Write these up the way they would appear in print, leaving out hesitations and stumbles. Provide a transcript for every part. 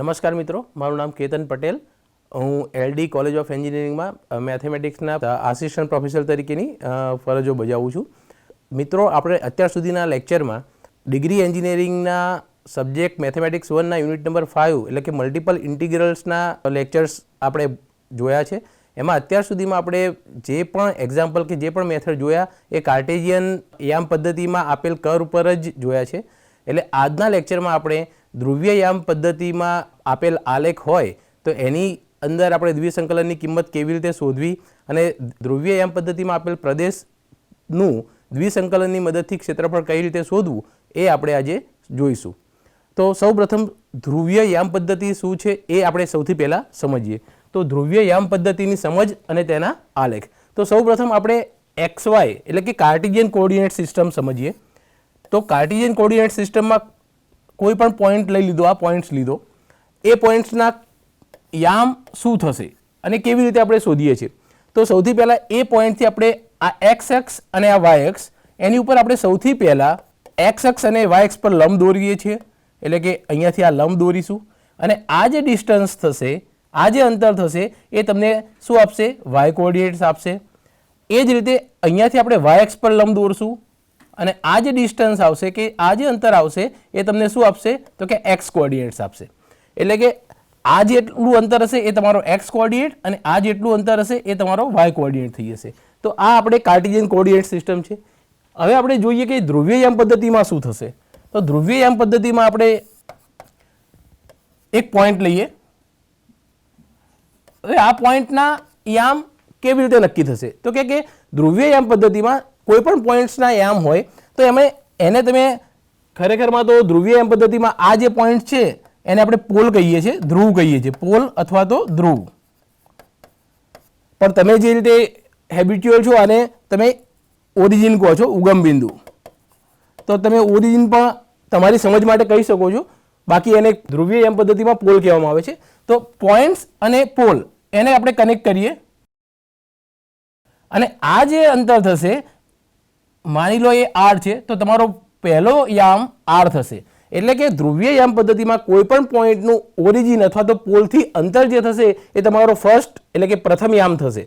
નમસ્કાર મિત્રો, મારું નામ કેતન પટેલ. હું એલડી કોલેજ ઓફ એન્જિનિયરિંગમાં મેથેમેટિક્સના આસિસ્ટન્ટ પ્રોફેસર તરીકેની ફરજો બજાવું છું. મિત્રો, આપણે અત્યાર સુધીના લેક્ચરમાં ડિગ્રી એન્જિનિયરિંગના સબ્જેક્ટ મેથેમેટિક્સ 1ના યુનિટ નંબર 5 એટલે કે મલ્ટિપલ ઇન્ટિગ્રલ્સના લેક્ચર્સ આપણે જોયા છે. એમાં અત્યાર સુધીમાં આપણે જે પણ એક્ઝામ્પલ કે જે પણ મેથડ જોયા એ કાર્ટેશિયન યામ પદ્ધતિમાં આપેલ કર્વ પર જ જોયા છે. એટલે આજના લેક્ચરમાં આપણે ધ્રુવીય યામ પદ્ધતિમાં આપેલ આલેખ હોય તો એની અંદર આપણે દ્વિસંકલનની કિંમત કેવી રીતે શોધવી અને ધ્રુવીય યામ પદ્ધતિમાં આપેલ પ્રદેશનું દ્વિસંકલનની મદદથી ક્ષેત્રફળ કઈ રીતે શોધવું એ આપણે આજે જોઈશું. તો સૌપ્રથમ ધ્રુવીય યામ પદ્ધતિ શું છે એ આપણે સૌથી પહેલાં સમજીએ. તો ધ્રુવીય યામ પદ્ધતિની સમજ અને તેના આલેખ. તો સૌપ્રથમ આપણે XY એટલે કે કાર્ટેશિયન કોઓર્ડિનેટ સિસ્ટમ સમજીએ. તો કાર્ટેશિયન કોઓર્ડિનેટ સિસ્ટમમાં કોઈ પણ પોઈન્ટ લઈ લીધો, આ પોઈન્ટ્સ લીધો, એ પોઈન્ટ્સના યામ શું થશે અને કેવી રીતે આપણે શોધીએ છીએ. તો સૌથી પહેલાં એ પોઈન્ટથી આપણે આ એક્સ અક્ષ અને આ વાય અક્ષ એની ઉપર આપણે સૌથી પહેલાં એક્સ અક્ષ અને વાય અક્ષ પર લંબ દોરીએ છીએ. એટલે કે અહીંયાથી આ લંબ દોરીશું અને આ જે ડિસ્ટન્સ થશે, આ જે અંતર થશે એ તમને શું આપશે? વાય કોઓર્ડિનેટ્સ આપશે. એ જ રીતે અહીંયાથી આપણે વાય અક્ષ પર લંબ દોરશું અને આ જે ડિસ્ટન્સ આવશે કે આ જે અંતર આવશે એ તમને શું આપશે? તો કે એક્સ કોઓર્ડિનેટ્સ આપશે. એટલે કે આ જેટલું અંતર હશે એ તમારો એક્સ કોઓર્ડિનેટ અને આ જેટલું અંતર હશે એ તમારો વાય કોઓર્ડિનેટ થઈ જશે. તો આ આપણે કાર્ટેશિયન કોઓર્ડિનેટ સિસ્ટમ છે. હવે આપણે જોઈએ કે ધ્રુવીય યામ પદ્ધતિમાં શું થશે. તો ધ્રુવીય યામ પદ્ધતિમાં આપણે એક પોઈન્ટ લઈએ. હવે આ પોઈન્ટના યામ કેવી રીતે નક્કી થશે? તો કે ધ્રુવીય યામ પદ્ધતિમાં કોઈ પણ પોઈન્ટ્સના યામ હોય તો એને તમે ખરેખરમાં તો ધ્રુવીય યામ પદ્ધતિમાં આ જે પોઈન્ટ છે એને આપણે પોલ કહીએ છીએ, ધ્રુવ કહીએ છીએ, પોલ અથવા તો ધ્રુવ. પણ તમે જે રીતે હેબિચ્યુઅલ છો આને તમે ઓરિજિન કહો છો, ઉગમ બિંદુ. તો તમે ઓરિજિન પણ તમારી સમજ માટે કહી શકો છો. બાકી એને ધ્રુવીય યામ પદ્ધતિમાં પોલ કહેવામાં આવે છે. તો પોઈન્ટ્સ અને પોલ એને આપણે કનેક્ટ કરીએ અને આ જે અંતર થશે, માની લો એ આર છે, તો તમારો પહેલો યામ આર થશે. એટલે કે ધ્રુવીય યામ પદ્ધતિમાં કોઈ પણ પોઈન્ટનું ઓરિજિન અથવા તો પોલથી અંતર જે થશે એ તમારો ફર્સ્ટ એટલે કે પ્રથમ યામ થશે.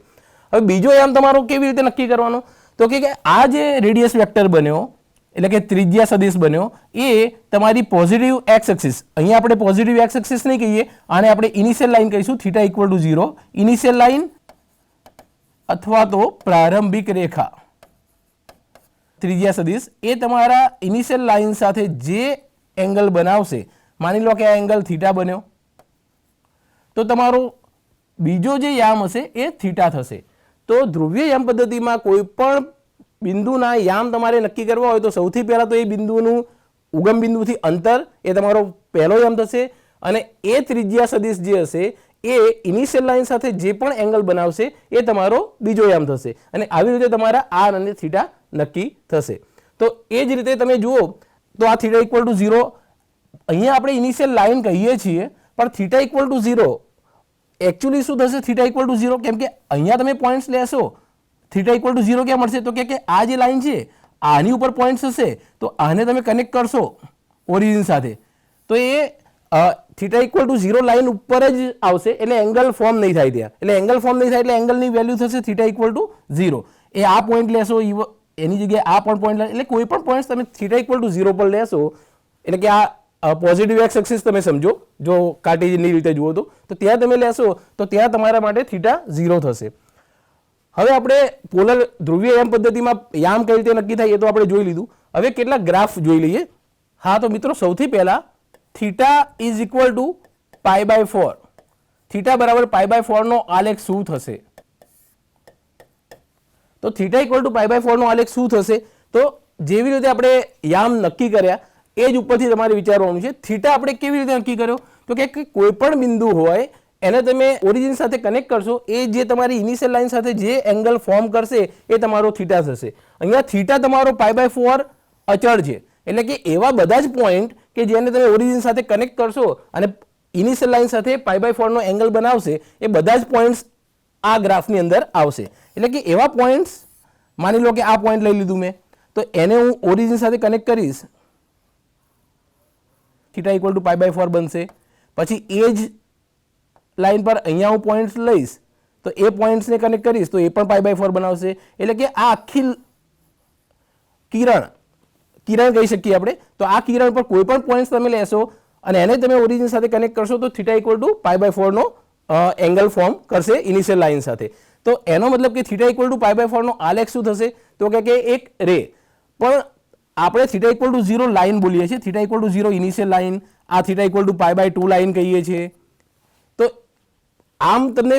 હવે બીજો યામ તમારો કેવી રીતે નક્કી કરવાનો? તો કે આ જે રેડિયસ વેક્ટર બન્યો એટલે કે ત્રિજ્યા સદિશ બન્યો એ તમારી પોઝિટિવ એક્સ એક્સિસ, અહીંયા આપણે પોઝિટિવ એક્સ એક્સિસ નહીં કહીએ, આને આપણે ઇનિશિયલ લાઈન કહીશું, θ = 0. ઇનિશિયલ લાઈન અથવા તો પ્રારંભિક રેખા ત્રિજ્યા સદિશ એ તમારા ઇનિશિયલ લાઈન સાથે જે એંગલ બનાવશે, માની લો કે આ એંગલ થીટા બન્યો, તો તમારો બીજો જે યામ હશે એ થીટા થશે. તો ધ્રુવીય યામ પદ્ધતિમાં કોઈ પણ બિંદુના યામ તમારે નક્કી કરવા હોય તો સૌથી પહેલાં તો એ બિંદુનું ઉગમ બિંદુથી અંતર એ તમારો પહેલો યામ થશે અને એ ત્રિજ્યા સદિશ જે હશે એ ઇનિશિયલ લાઈન સાથે જે પણ એંગલ બનાવશે એ તમારો બીજો યામ થશે. અને આવી રીતે તમારા આર અને થીટા નક્કી થશે. તો એ જ રીતે તમે જુઓ તો આ θ = 0, અહીંયા આપણે ઇનિશિયલ લાઈન કહીએ છીએ પણ θ = 0 એકચ્યુઅલી શું થશે? θ = 0 કેમ કે અહીંયા તમે પોઈન્ટ્સ લેશો, θ = 0 ક્યાં મળશે? તો કે આ જે લાઈન છે આની ઉપર પોઈન્ટ્સ હશે તો આને તમે કનેક્ટ કરશો ઓરિજિન સાથે તો એ θ = 0 લાઈન ઉપર જ આવશે. એટલે એંગલ ફોર્મ નહીં થાય ત્યાં. એટલે એંગલ ફોર્મ નહીં થાય એટલે એંગલની વેલ્યુ થશે θ = 0. એ આ પોઈન્ટ લેશો, એની જગ્યાએ આ પણ પોઈન્ટ લેશો, એટલે કોઈ પણ પોઈન્ટ તમે θ = 0 પર લેશો એટલે કે આ પોઝિટિવ એક્સ એક્સિસ તમે સમજો, જો કાર્ટેશિયનની રીતે જુઓ તો ત્યાં તમે લેશો તો ત્યાં તમારા માટે θ 0 થશે. હવે આપણે પોલર ધ્રુવીય યામ પદ્ધતિમાં યામ કઈ રીતે નક્કી થાય એ તો આપણે જોઈ લીધું. હવે કેટલાક ગ્રાફ જોઈ લઈએ. હા, તો મિત્રો સૌથી પહેલા θ = π/4, θ બરાબર π/4 નો આલેખ શું થશે? તો θ = π/4 નો આલેખ શું થશે? તો જેવી રીતે આપણે યામ નક્કી કર્યા એ જ ઉપરથી તમારે વિચારવાનું છે. θ આપણે કેવી રીતે નક્કી કર્યો? તો કે કોઈ પણ બિંદુ હોય એને તમે ઓરિજિન સાથે કનેક્ટ કરશો, એ જે તમારી ઇનિશિયલ લાઈન સાથે જે એંગલ ફોર્મ કરશે એ તમારો θ થશે. અહીંયા θ તમારો π/4 અચળ છે. એટલે કે એવા બધા જ પોઈન્ટ કે જેને તમે ઓરિજિન સાથે કનેક્ટ કરશો અને ઇનિશિયલ લાઈન સાથે π/4 નો એંગલ બનાવશે એ બધા જ પોઈન્ટ્સ આ ગ્રાફની અંદર આવશે. એટલે કે એવા પોઈન્ટ્સ, માની લો કે આ પોઈન્ટ લઈ લીધું મેં, તો એને હું ઓરિજિન સાથે કનેક્ટ કરીશ, θ = π/4 બનશે. પછી એ જ લાઈન પર અહીંયા હું પોઈન્ટ્સ લઈશ તો એ પોઈન્ટ્સને કનેક્ટ કરીશ તો એ પણ π/4 બનાવશે. એટલે કે આ આખી કિરણ કહી શકીએ આપણે. તો આ કિરણ પર કોઈ પણ પોઈન્ટ્સ તમે લેશો અને એને તમે ઓરિજિન સાથે કનેક્ટ કરશો તો θ = π/4 નો એંગલ ફોર્મ કરશે ઇનિશિયલ લાઇન સાથે. તો એનો મતલબ કે θ = π/4 નો આલેખ શું થશે તો કે એક રે, પણ આપણે θ = 0 લાઇન બોલીએ છીએ, θ = 0 ઇનિશિયલ લાઇન, આ θ = π/2 લાઇન કહીએ છીએ. તો આમ તમને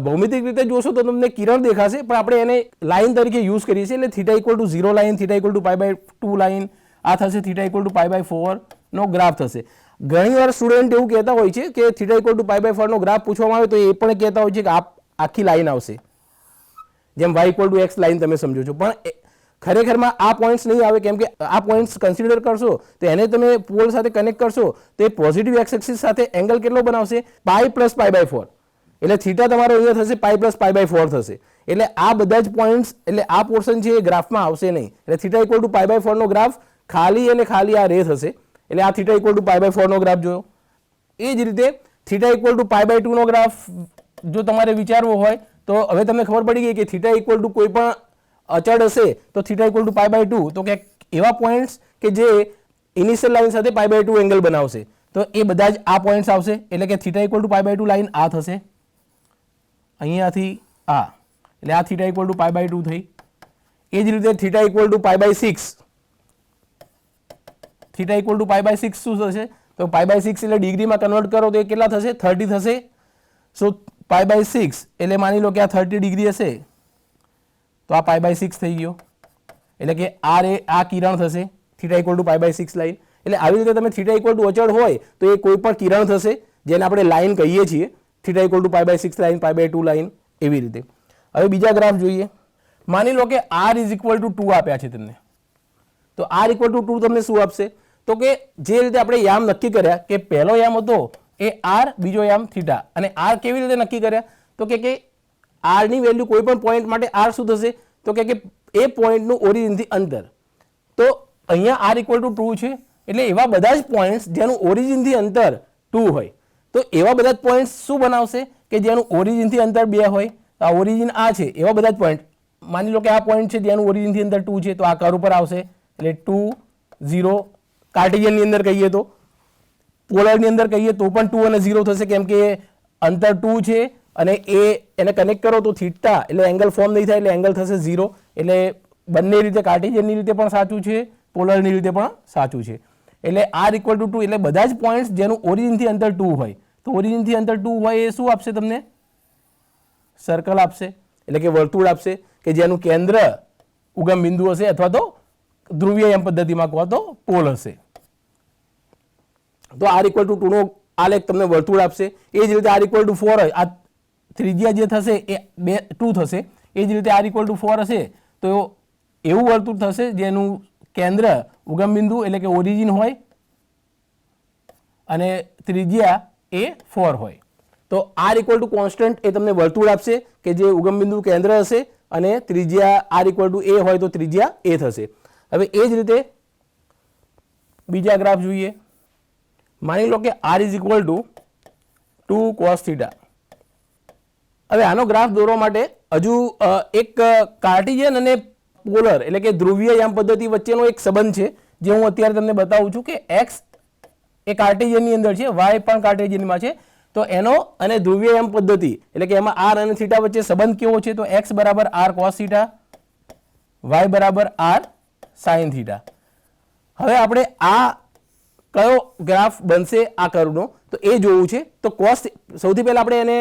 ભૌમિતિક રીતે જોશો તો તમને કિરણ દેખાશે, પણ આપણે એને લાઇન તરીકે યુઝ કરીએ છીએ. એટલે θ = 0 લાઇન, θ = π/2 લાઇન, આ થશે θ = π/4 નો ગ્રાફ થશે. ઘણીવાર સ્ટુડન્ટ એવું કહેતા હોય છે કે θ = π/4 નો ગ્રાફ પૂછવામાં આવે તો એ પણ કહેતા હોય છે કે આખી લાઈન આવશે, જેમ y = x લાઈન તમે સમજો છો. પણ ખરેખરમાં આ પોઈન્ટ્સ નહીં આવે, કેમ કે આ પોઈન્ટ્સ કન્સિડર કરશો તો એને તમે પોલ સાથે કનેક્ટ કરશો તો એ પોઝિટિવ એક્સ એક્સિસ સાથે એંગલ કેટલો બનાવશે π + π/4. એટલે θ તમારો અહીંયા થશે π + π/4 થશે. એટલે આ બધા જ પોઈન્ટ્સ, એટલે આ પોર્શન છે એ ગ્રાફમાં આવશે નહીં. એટલે θ = π/4 નો ગ્રાફ ખાલી અને ખાલી આ રે થશે. એટલે આ θ = π/4 નો ગ્રાફ જોયો. એ જ રીતે θ = π/2 નો ગ્રાફ જો તમારે વિચારવો હોય તો હવે તમને ખબર પડી ગઈ કે θ = કોઈ પણ અચળ હશે તો θ = π/2, તો કે એવા પોઈન્ટ્સ કે જે ઇનિશિયલ લાઇન સાથે π/2 એંગલ બનાવશે તો એ બધા જ આ પોઈન્ટ્સ આવશે. એટલે કે θ = π/2 લાઇન આ થશે અહીંયાથી આ, એટલે આ θ = π/2 થઈ. એ જ રીતે θ = π/6, θ = π/6 શું થશે તો π/6 એટલે ડિગ્રીમાં કન્વર્ટ કરો તો એ કેટલા થશે 30 થશે. સો π/6 એટલે માની લો કે આ 30 ડિગ્રી હશે તો આ π/6 થઈ ગયો. એટલે કે આ કિરણ થશે θ = π/6 લાઈન. એટલે આવી રીતે તમે θ = અચળ હોય તો એ કોઈ પણ કિરણ થશે જેને આપણે લાઈન કહીએ છીએ, θ = π/6 લાઈન, π/2 લાઈન, એવી રીતે. હવે બીજા ગ્રાફ જોઈએ. માની લો કે r = 2 આપ્યા છે તમને, તો r = 2 તમને શું આપશે તો કે જે રીતે આપણે યામ નક્કી કર્યા કે પહેલો યામ હતો એ r, બીજો યામ θ, અને r કેવી રીતે નક્કી કર્યા તો કે r ની વેલ્યુ કોઈ પણ પોઈન્ટ માટે r શું થશે તો કે એ પોઈન્ટનું ઓરિજિનથી અંતર. તો અહીંયા r = 2 છે, એટલે એવા બધા જ પોઈન્ટ્સ જેનું ઓરિજિનથી અંતર 2 હોય તો એવા બધા જ પોઈન્ટ્સ શું બનાવશે કે જેનું ઓરિજિનથી અંતર 2 હોય. આ ઓરિજિન આ છે, એવા બધા જ પોઈન્ટ માની લો કે આ પોઈન્ટ છે જેનું ઓરિજિનથી અંતર 2 છે તો આ કર્વ પર આવશે. એટલે 2 0 કાર્ટેશિયનની અંદર કહીએ તો, પોલરની અંદર કહીએ તો પણ 2 અને 0 થશે, કેમ કે અંતર 2 છે અને એને કનેક્ટ કરો તો θ એટલે એંગલ ફોર્મ નહીં થાય, એટલે એંગલ થશે 0. એટલે બંને રીતે કાર્ટેશિયનની રીતે પણ સાચું છે, પોલરની રીતે પણ સાચું છે. એટલે r = 2 એટલે બધા જ પોઈન્ટ્સ જેનું ઓરિજિનથી અંતર 2 હોય તો ઓરિજિનથી અંતર 2 હોય એ શું આપશે તમને સર્કલ આપશે, એટલે કે વર્તુળ આપશે કે જેનું કેન્દ્ર ઉગમ બિંદુ હશે અથવા તો ધ્રુવીય યામ પદ્ધતિમાં કહો તો પોલ હશે. તો r = 2 નો આલેખ તમને વર્તુળ આપશે. એ જ રીતે r = 4 હોય, આ ત્રિજ્યા જે થશે એ 2 થશે. એ જ રીતે r = 4 હશે તો એવું વર્તુળ થશે જેનું કેન્દ્ર ઉગમ બિંદુ એટલે કે ઓરિજિન હોય અને ત્રિજ્યા એ 4 હોય. તો r = કોન્સ્ટન્ટ એ તમને વર્તુળ આપશે કે જે ઉગમ બિંદુ કેન્દ્ર હશે અને ત્રિજ્યા r = a હોય તો ત્રિજ્યા a થશે. હવે એ જ રીતે બીજા ગ્રાફ જોઈએ. માની લો કે r = 2 cos θ. હવે આનો ગ્રાફ દોરવા માટે હજુ એક કાર્ટેશિયન અને પોલર એટલે કે ધ્રુવીય યામ પદ્ધતિ વચ્ચેનો એક સંબંધ છે જે હું અત્યારે તમને બતાવું છું કે x એ કાર્ટેશિયનની અંદર છે, y પણ કાર્ટેશિયનમાં છે. તો એનો અને ધ્રુવીય યામ પદ્ધતિ એટલે કે એમાં r અને θ વચ્ચે સંબંધ કેવો છે તો x = r cos θ, y = r sin θ. હવે આપણે આ કયો ગ્રાફ બનશે આ કર્વનો તો એ જોવું છે. તો સૌથી પહેલા આપણે એને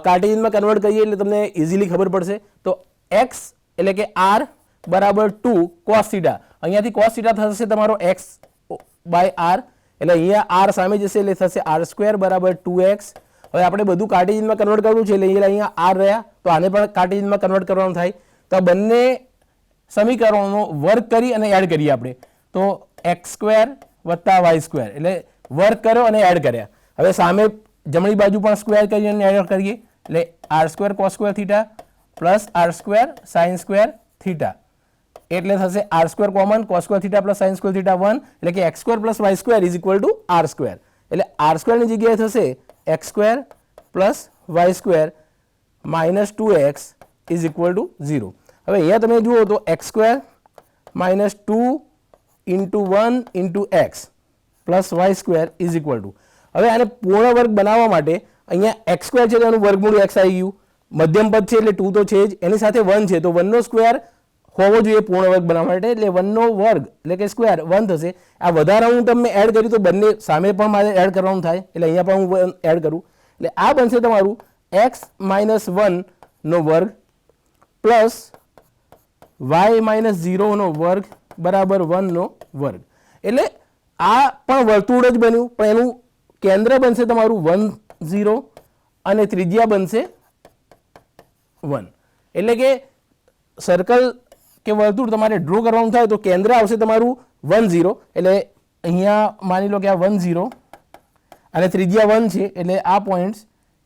કાર્ટેશિયનમાં કન્વર્ટ કરીએ એટલે તમને ઇઝીલી ખબર પડશે. તો x એટલે કે r = 2 cos θ, અહીંયાથી cos θ થશે તમારો x/r, એટલે અહીંયા r સામે જશે એટલે થશે r² = 2x. હવે આપણે બધું કાર્ટેશિયનમાં કન્વર્ટ કરવું છે એટલે અહીંયા r રહ્યા તો આને પણ કાર્ટેશિયનમાં કન્વર્ટ કરવાનું થાય. તો આ બંને સમીકરણોનો વર્ગ કરી અને એડ કરીએ આપણે તો x² + y² એટલે વર્ગ કર્યો અને એડ કર્યા. હવે સામે જમણી બાજુ પણ સ્ક્વેર કરી અને એડ કરીએ એટલે r² cos² θ + r² sin² θ એટલે થશે r² કોમન cos² θ + sin² θ 1 એટલે કે x² + y² = r². એટલે આર સ્ક્વેરની જગ્યાએ થશે X square plus Y square minus 2x is equal to 0. હવે અહીંયા તમે જુઓ તો X square minus 2 into 1 into X plus Y square is equal to, હવે આને પૂર્ણ વર્ગ બનાવવા માટે અહીંયા એક્સ સ્ક્વેર છે તો એનું વર્ગમૂળ એક્સ આવી ગયું, મધ્યમ પદ છે એટલે 2 તો છે જ, એની સાથે 1 છે તો 1 નો સ્ક્વેર હોવો જોઈએ પૂર્ણ વર્ગ બનાવવા માટે, એટલે 1 નો વર્ગ એટલે કે સ્ક્વેર 1 થશે. આ વધારાનું ટર્મ મેં એડ કર્યું તો બંને સામે પણ મારે એડ કરવાનું થાય, એટલે અહીંયા પણ હું એડ કરું, એટલે આ બનશે તમારું એક્સ માઇનસ 1 નો વર્ગ પ્લસ વાય માઇનસ 0 નો વર્ગ બરાબર 1 નો વર્ગ. એટલે આ પણ વર્તુળ જ બન્યું, પણ એનું કેન્દ્ર બનશે તમારું 1 0 અને ત્રિજ્યા બનશે 1. એટલે કે સર્કલ કે વર્તુળ તમારે ડ્રો કરવાનું થાય તો કેન્દ્ર આવશે તમારું 1 0, એટલે અહીંયા માની લો કે આ 1 0 અને ત્રિજ્યા 1 છે, એટલે આ પોઈન્ટ્સ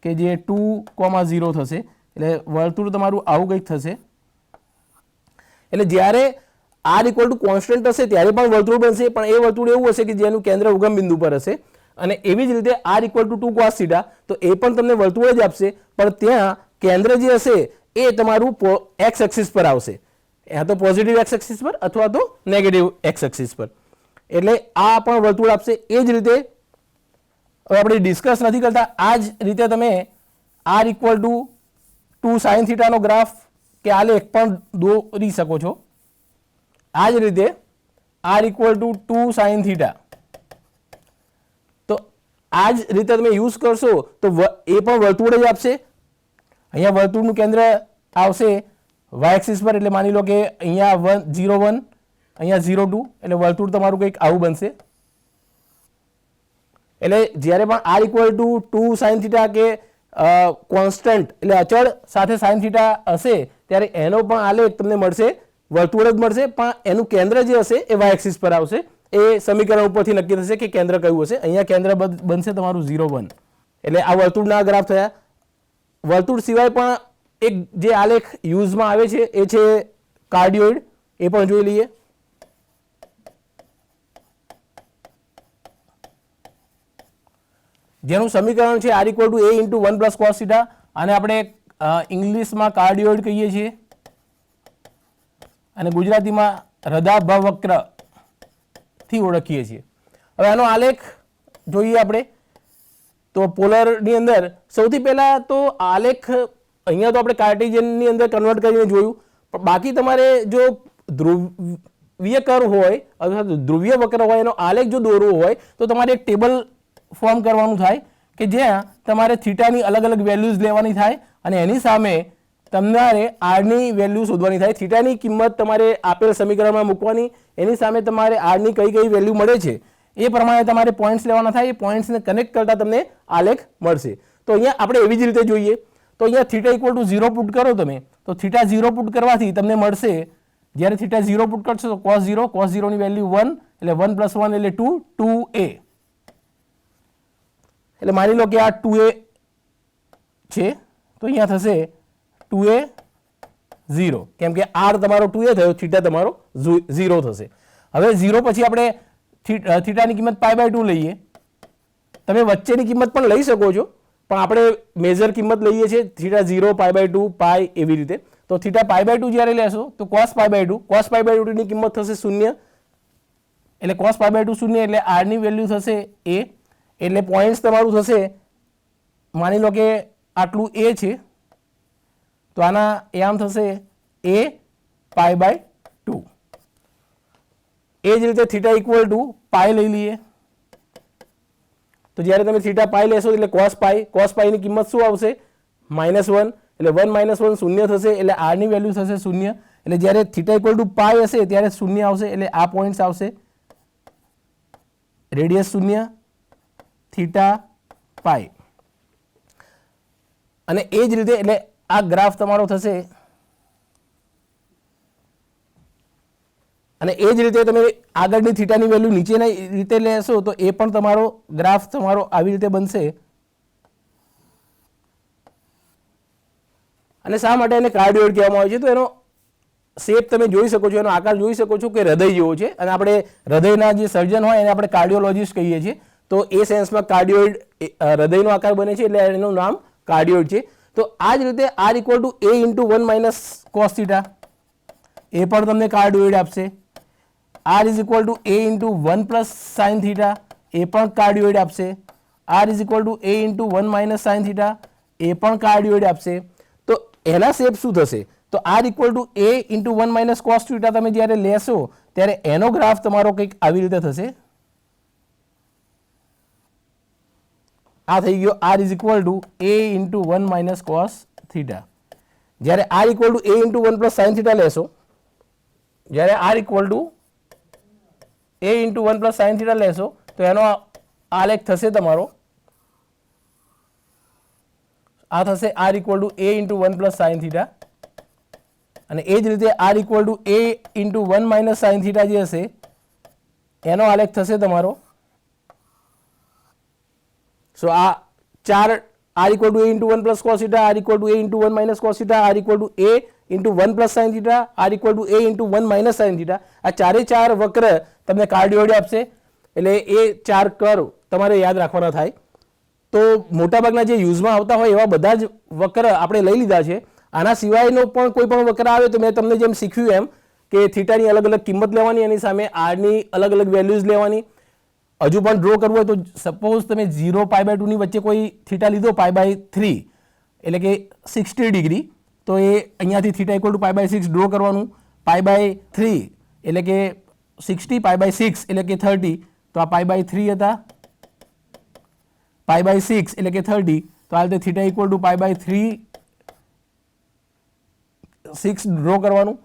કે જે 2,0 થશે, એટલે વર્તુળ તમારું આવું કંઈક થશે. એટલે જ્યારે આર ઇક્વલ ટુ કોન્સ્ટન્ટ હશે ત્યારે પણ વર્તુળ બનશે, પણ એ વર્તુળ એવું હશે કે જેનું કેન્દ્ર ઉગમ બિંદુ પર હશે. અને એવી જ રીતે આર ઇક્વલ ટુ 2 cos θ, તો એ પણ તમને વર્તુળ જ આપશે, પણ ત્યાં કેન્દ્ર જે હશે એ તમારું એક્સ એક્સિસ પર આવશે, યા તો પોઝિટિવ એક્સ એક્સિસ પર અથવા તો નેગેટિવ એક્સ એક્સિસ પર, એટલે આ પણ વર્તુળ આપશે. એ જ રીતે હવે આપણે ડિસ્કસ નથી કરતા, આ જ રીતે તમે આર ઇક્વલ ટુ 2 sin θ નો ગ્રાફ કે આલેખ પણ દોરી શકો છો. આ જ રીતે આર ઇક્વલ ટુ 2 sin θ, તો આ જ રીતે તમે યુઝ કરશો તો એ પણ વર્તુળ જ આપશે. અહીંયા વર્તુળનું કેન્દ્ર આવશે વાય એક્સિસ પર, એટલે માની લો કે અહીંયા 0 1 અહીંયા 0 2, એટલે વર્તુળ તમારું કંઈક આવું બનશે. એટલે જ્યારે પણ આર ઇક્વલ ટુ 2 sin θ કે કોન્સ્ટન્ટ એટલે અચળ સાથે sin θ હશે ત્યારે એનો પણ આલેખ તમને મળશે, વર્તુળ જ મળશે, પણ એનું કેન્દ્ર જે હશે એ વાય એક્સિસ પર આવશે. એ સમીકરણ ઉપરથી નક્કી થશે કે કેન્દ્ર કયું હશે. અહીંયા કેન્દ્ર બનશે તમારું 0 1, એટલે આ વર્તુળના ગ્રાફ થયા. વર્તુળ સિવાય પણ એક જે આલેખ યુઝમાં આવે છે એ છે કાર્ડિયોઇડ, એ પણ જોઈ લઈએ. જેનું સમીકરણ છે r equal to a into 1 plus cos θ, અને આપણે ઇંગ્લિશમાં કાર્ડિયોઇડ કહીએ છીએ અને ગુજરાતીમાં હૃદાભવક્ર થી ઓળખીએ છીએ. હવે આનો આલેખ જોઈએ આપણે તો પોલરની અંદર સૌથી પહેલા તો આલેખ અહીંયા તો આપણે કાર્ટેશિયનની અંદર કન્વર્ટ કરીને જોયું, પણ બાકી તમારે જો ધ્રુવીય કર્વ હોય અથવા ધ્રુવીય વક્ર હોય એનો આલેખ જો દોરવો હોય તો તમારે એક ટેબલ ફોર્મ કરવાનું થાય કે જ્યાં તમારે થીટાની અલગ અલગ વેલ્યુઝ લેવાની થાય અને એની સામે તમારે આરની વેલ્યુ શોધવાની થાય. થીટાની કિંમત તમારે આપેલ સમીકરણમાં મૂકવાની, એની સામે તમારે આરની કઈ કઈ વેલ્યુ મળે છે એ પ્રમાણે તમારે પોઈન્ટ્સ લેવાના થાય. એ પોઈન્ટ્સને કનેક્ટ કરતા તમને આલેખ મળશે. તો અહીંયા આપણે એવી જ રીતે જોઈએ તો અહીંયા થીટા ઇક્વલ ટુ 0 પુટ કરો તમે, તો થીટા 0 પુટ કરવાથી તમને મળશે, જ્યારે થીટા 0 પુટ કરશો તો cos 0 ની વેલ્યુ 1, એટલે 1 પ્લસ 1 એટલે 2, 2a. એટલે માની લો કે આ 2a છે તો અહીંયા થશે 2a 0, કેમ કે r તમારો 2a થયો, થીટા તમારો 0 થશે. હવે 0 પછી આપણે થીટાની કિંમત π/2 લઈએ. તમે વચ્ચેની કિંમત પણ લઈ શકો છો, પણ આપણે મેજર કિંમત લઈએ છીએ થીટા 0 π/2 પાઈ એવી રીતે. તો થીટા π/2 જ્યારે લેશો તો cos π/2 ની કિંમત થશે 0, એટલે cos π/2 0, એટલે r ની વેલ્યુ થશે a, એટલે પોઈન્ટ્સ તમારું થશે માની લો કે આટલું a છે તો આના એ આમ થશે a π/2. એ જ રીતે થીટા ઇક્વલ ટુ પાઈ લઈ લઈએ તો જ્યારે તમે થીટા પાઈ લેશો એટલે cos પાઈ ની કિંમત શું આવશે -1, એટલે 1 - 1 શૂન્ય થશે, એટલે r ની વેલ્યુ થશે 0. એટલે જ્યારે થીટા ઇક્વલ ટુ પાઈ હશે ત્યારે 0 આવશે, એટલે આ પોઈન્ટ્સ આવશે રેડિયસ 0 થીટા પાઈ. અને એ જ રીતે એટલે આ ગ્રાફ તમારો થશે, અને એ જ રીતે તમે આગળની થીટાની વેલ્યુ નીચેના રીતે લેશો તો એ પણ તમારો ગ્રાફ તમારો આવી રીતે બનશે. અને શા માટે એને કાર્ડિયોઇડ કહેવામાં આવે છે તો એનો શેપ તમે જોઈ શકો છો, એનો આકાર જોઈ શકો છો કે હૃદય જેવો છે, અને આપણે હૃદયના જે સર્જન હોય એને આપણે કાર્ડિયોલોજિસ્ટ કહીએ છીએ. તો એ સેન્સમાં કાર્ડિયોઇડ હૃદયનો આકાર બને છે એટલે એનું નામ કાર્ડિયોઇડ છે. તો આ જ રીતે r equal to A into 1 minus cos theta, એ પણ તમને કાર્ડિયોઇડ આપશે. R is equal to A into 1 plus sine theta, એ પણ કાર્ડિયોઇડ આપશે. R is equal to A into 1 minus sine theta, એ પણ કાર્ડિયોઇડ આપશે. તો એના શેપ શું થશે? તો r equal to A into 1 minus cos theta તમે જ્યારે લેશો ત્યારે એનો ગ્રાફ તમારો કંઈક આવી રીતે થશે. આ થઈ ગયો r is equal to A into 1 minus cos theta. જ્યારે r equal to A into 1 plus sine theta લેશો, જ્યારે r equal to A into 1 plus sine theta લેશો તો એનો આલેખ થશે તમારો આ થશે r equal to A into 1 plus sine theta, અને એ જ રીતે r equal to A into 1 minus sine theta જે હશે એનો આલેખ થશે તમારો. સો આ ચાર R equal to A into 1 plus cos theta, R equal to A into 1 minus cos theta, R equal to A into 1 plus sine theta, R equal to A into 1 minus sine theta, આ ચારે ચાર વક્ર તમને cardioid આપશે. એટલે એ ચાર curve તમારે યાદ રાખવાના થાય. તો મોટાભાગના જે યુઝમાં આવતા હોય એવા બધા જ વક્ર આપણે લઈ લીધા છે. આના સિવાયનો પણ કોઈ પણ વક્ર આવે તો મેં તમને જેમ શીખ્યું એમ કે થીટાની અલગ અલગ કિંમત લેવાની, એની સામે આરની અલગ અલગ વેલ્યુઝ લેવાની. હજુ પણ ડ્રો કરવું હોય તો સપોઝ તમે 0 π/2 ની વચ્ચે કોઈ થીટા લીધો π/3 એટલે કે 60 ડિગ્રી, તો એ અહીંયાથી થીટા ઇક્વલ ટુ π/6 ડ્રો કરવાનું. π/3 એટલે કે 60, π/6 એટલે કે 30, તો આ π/3 હતા, π/6 એટલે કે 30, તો આ રીતે થીટા ઇક્વલ ટુ π/3 6 ડ્રો કરવાનું.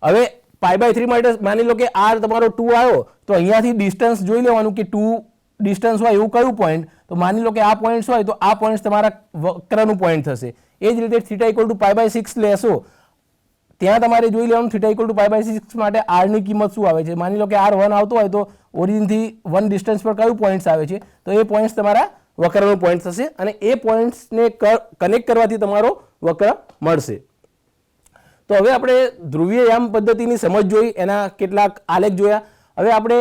હવે π/3 માટે માની લો કે આર તમારો 2 આવ્યો તો અહીંયાથી ડિસ્ટન્સ જોઈ લેવાનું કે 2 ડિસ્ટન્સ હોય એવું કયું પોઈન્ટ. તો માની લો કે આ પોઈન્ટ્સ હોય તો આ પોઈન્ટ્સ તમારા વક્રનું પોઈન્ટ થશે. એ જ રીતે થીટા ઇક્વલ ટુ π/6 લેશો ત્યાં તમારે જોઈ લેવાનું થીટા ઇક્વલ ટુ π/6 માટે આરની કિંમત શું આવે છે. માની લો કે આર 1 આવતો હોય તો ઓરિજિનથી 1 ડિસ્ટન્સ પર કયું પોઈન્ટ્સ આવે છે, તો એ પોઈન્ટ્સ તમારા વક્રનું પોઈન્ટ થશે અને એ પોઈન્ટ્સને કનેક્ટ કરવાથી તમારો વક્ર મળશે. તો હવે આપણે ધ્રુવીય યામ પદ્ધતિની સમજ જોઈ, એના કેટલાક આલેખ જોયા. હવે આપણે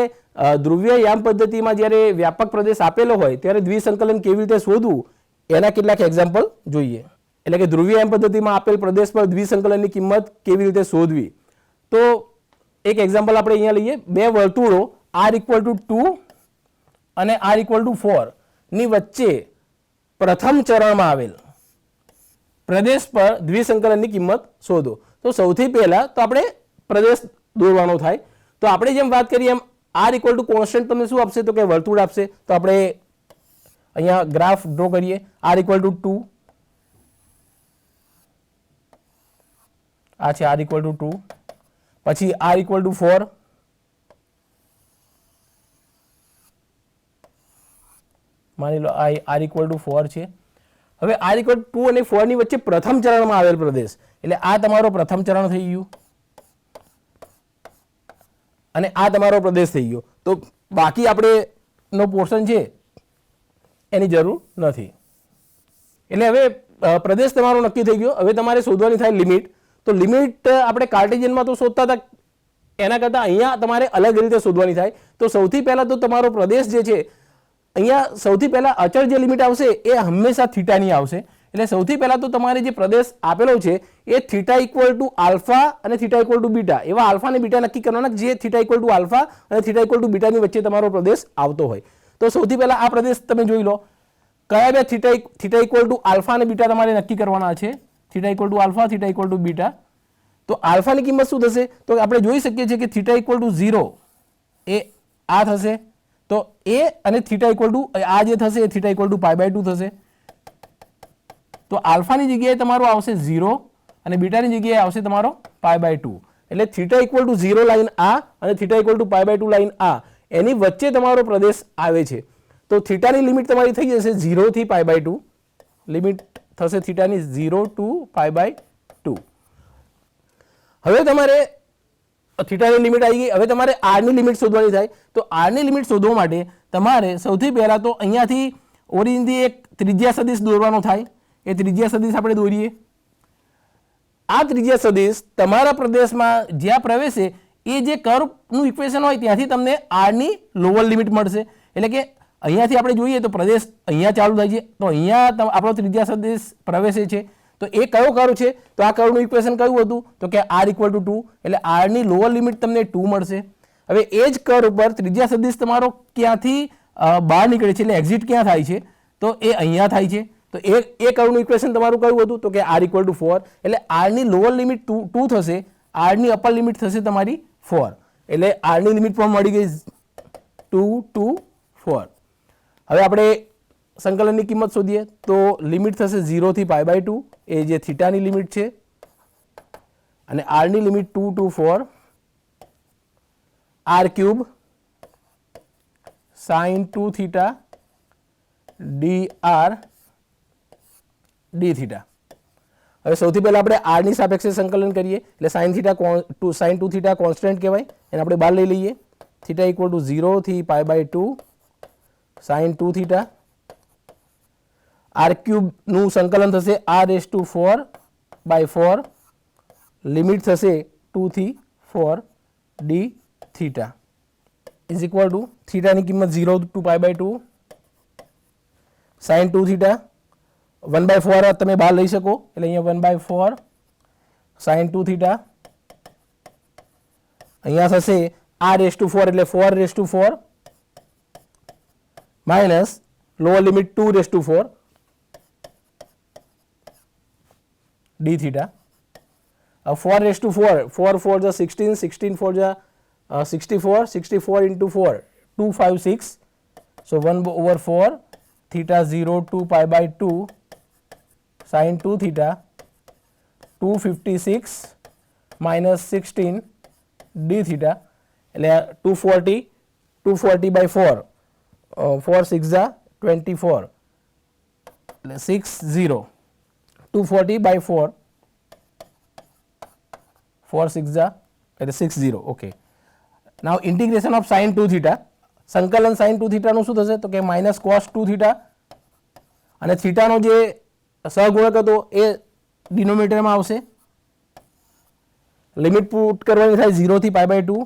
ધ્રુવીય યામ પદ્ધતિમાં જ્યારે વ્યાપક પ્રદેશ આપેલો હોય ત્યારે દ્વિસંકલન કેવી રીતે શોધવું એના કેટલાક એક્ઝામ્પલ જોઈએ. એટલે કે ધ્રુવીય યામ પદ્ધતિમાં આપેલ પ્રદેશ પર દ્વિસંકલનની કિંમત કેવી રીતે શોધવી. તો એક એક્ઝામ્પલ આપણે અહીંયા લઈએ. બે વર્તુળો આર ઇક્વલ ટુ 2 અને આર ઇક્વલ ટુ 4 ની વચ્ચે પ્રથમ ચરણમાં આવેલ પ્રદેશ પર દ્વિસંકલનની કિંમત શોધો. તો સૌથી પહેલા તો આપણે પ્રદેશ દોરવાનો થાય. તો આપણે જેમ વાત કરીએ એમ આર ઇક્વલ ટુ કોન્સ્ટન્ટ તમને શું આપશે, તો કે વર્તુળ આપશે. તો આપણે અહીંયા ગ્રાફ ડ્રો કરીએ. આર ઇક્વલ ટુ 2, આ છે આર ઇક્વલ ટુ 2, પછી આર ઇક્વલ ટુ 4, માની લો આર ઇક્વલ ટુ 4 છે. હવે આર ઇક્વલ ટુ 2 અને 4 ની વચ્ચે પ્રથમ ચરણમાં આવેલ પ્રદેશ, એટલે આ તમારો પ્રથમ ચરણ થઈ ગયું અને આ તમારો પ્રદેશ થઈ ગયો. તો બાકી આપણે નો પોર્શન છે એની જરૂર નથી. એટલે હવે પ્રદેશ તમારો નક્કી થઈ ગયો. હવે તમારે શોધવાની થાય લિમિટ. તો લિમિટ આપણે કાર્ટેશિયનમાં તો શોધતા હતા, એના કરતાં અહીંયા તમારે અલગ રીતે શોધવાની થાય. તો સૌથી પહેલાં તો તમારો પ્રદેશ જે છે અહીંયા સૌથી પહેલાં અચળ જે લિમિટ આવશે એ હંમેશા થીટાની આવશે. એટલે સૌથી પહેલાં તો તમારે જે પ્રદેશ આપેલો છે એ થીટા ઇક્વલ ટુ આલ્ફા અને થીટા ઇક્વલ ટુ બીટા, એવા આલ્ફા અને બીટા નક્કી કરવાના જે થીટા ઇક્વલ ટુ આલ્ફા અને થીટા ઇક્વલ ટુ બીટાની વચ્ચે તમારો પ્રદેશ આવતો હોય. તો સૌથી પહેલાં આ પ્રદેશ તમે જોઈ લો, કયા બે થીટા ઇક્વલ ટુ આલ્ફા અને બીટા તમારે નક્કી કરવાના છે. Theta equal to alpha, theta equal two beta. તો આલ્ફાની કિંમત શું થશે, તો આપણે જોઈ શકીએ છીએ કે થીટા ઇક્વલ ટુ 0 એ આ થશે. તો એ અને થીટા ઇક્વલ ટુ આ જે થશે એ થીટા ઇક્વલ ટુ π/2 થશે. તો આલ્ફાની જગ્યાએ તમારો આવશે 0 અને બીટાની જગ્યાએ આવશે તમારો π/2. એટલે થીટા ઇક્વલ ટુ 0 લાઈન આ અને થીટા ઇક્વલ ટુ π/2 લાઈન આ, એની વચ્ચે તમારો પ્રદેશ આવે છે. તો થીટાની લિમિટ તમારી થઈ જશે 0 થી π/2. લિમિટ થશે થીટાની 0 ટુ π/2. હવે તમારે થીટાની લિમિટ આવી ગઈ. હવે તમારે આરની લિમિટ શોધવાની થાય. તો આરની લિમિટ શોધવા માટે તમારે સૌથી પહેલાં તો અહીંયાથી ઓરિજિનથી એક ત્રિજ્યા સદિશ દોરવાનો થાય. એ ત્રિજ્યા સદિશ આપણે દોરીએ. આ ત્રિજ્યા સદિશ તમારા પ્રદેશમાં જ્યાં પ્રવેશે એ જે કર્વનું ઇક્વેશન હોય ત્યાંથી તમને આરની લોઅર લિમિટ મળશે. એટલે કે અહીંયાથી આપણે જોઈએ તો પ્રદેશ અહીંયા ચાલુ થાય છે, તો અહીંયા આપણો ત્રિજ્યા સદિશ પ્રવેશે છે. તો એ કયો કર્વ છે? તો આ કર્વનું ઇક્વેશન કયું હતું? તો કે r=2, એટલે r ની લોઅર લિમિટ તમને 2 મળશે. હવે એ જ કર્વ પર ત્રિજ્યા સદિશ તમારો ક્યાંથી બહાર નીકળે છે, એટલે એક્ઝિટ ક્યાં થાય છે? તો એ અહીંયા થાય છે. તો એ કર્વનું ઇક્વેશન તમારું કયું હતું? તો કે r=4, એટલે r ની લોઅર લિમિટ 2 થશે, r ની અપર લિમિટ થશે તમારી 4, એટલે r ની લિમિટ પણ મળી ગઈ 2 to 4. હવે આપણે સંકલનની કિંમત શોધીએ તો લિમિટ થશે 0 થી π/2, એ જે થીટાની લિમિટ છે, અને r ની limit 2 to 4 r³ sin 2 θ dr dθ. હવે સૌથી પહેલા આપણે r ની સાપેક્ષે સંકલન કરીએ, એટલે sin 2 θ કોન્સ્ટન્ટ કહેવાય, એને આપણે બહાર લઈ લઈએ. θ = 0 થી π/2 sin 2 θ, r³ નું સંકલન થશે r⁴/4, લિમિટ થશે 2 થી 4 dθ ઇઝ ઇક્વલ ટુ થીટાની કિંમત 0 to π/2 sin 2 θ 1/4 તમે બહાર લઈ શકો, એટલે અહીંયા 1/4 sin 2 θ, અહીંયા થશે r⁴, એટલે 4⁴ માઇનસ લોઅર લિમિટ 2⁴ dθ. 4⁴, 4 4 જા 16, 16 4 જા 64, 64 into 4 256, so 1/4 θ0 to π/2 sin 2 θ 256 minus 16 dθ, એટલે 240/4 4 6 જા 24, એટલે 60 240/4 4 6 જા એટલે 60. Okay, now integration of sin 2 θ, સંકલન sin 2 θ નું શું થશે? તો કે માઇનસ cos 2 θ, અને થીટાનો જે સહગુણક હતો એ ડિનોમિનેટરમાં આવશે. લિમિટ પુટ કરવાની થાય 0 થી π/2,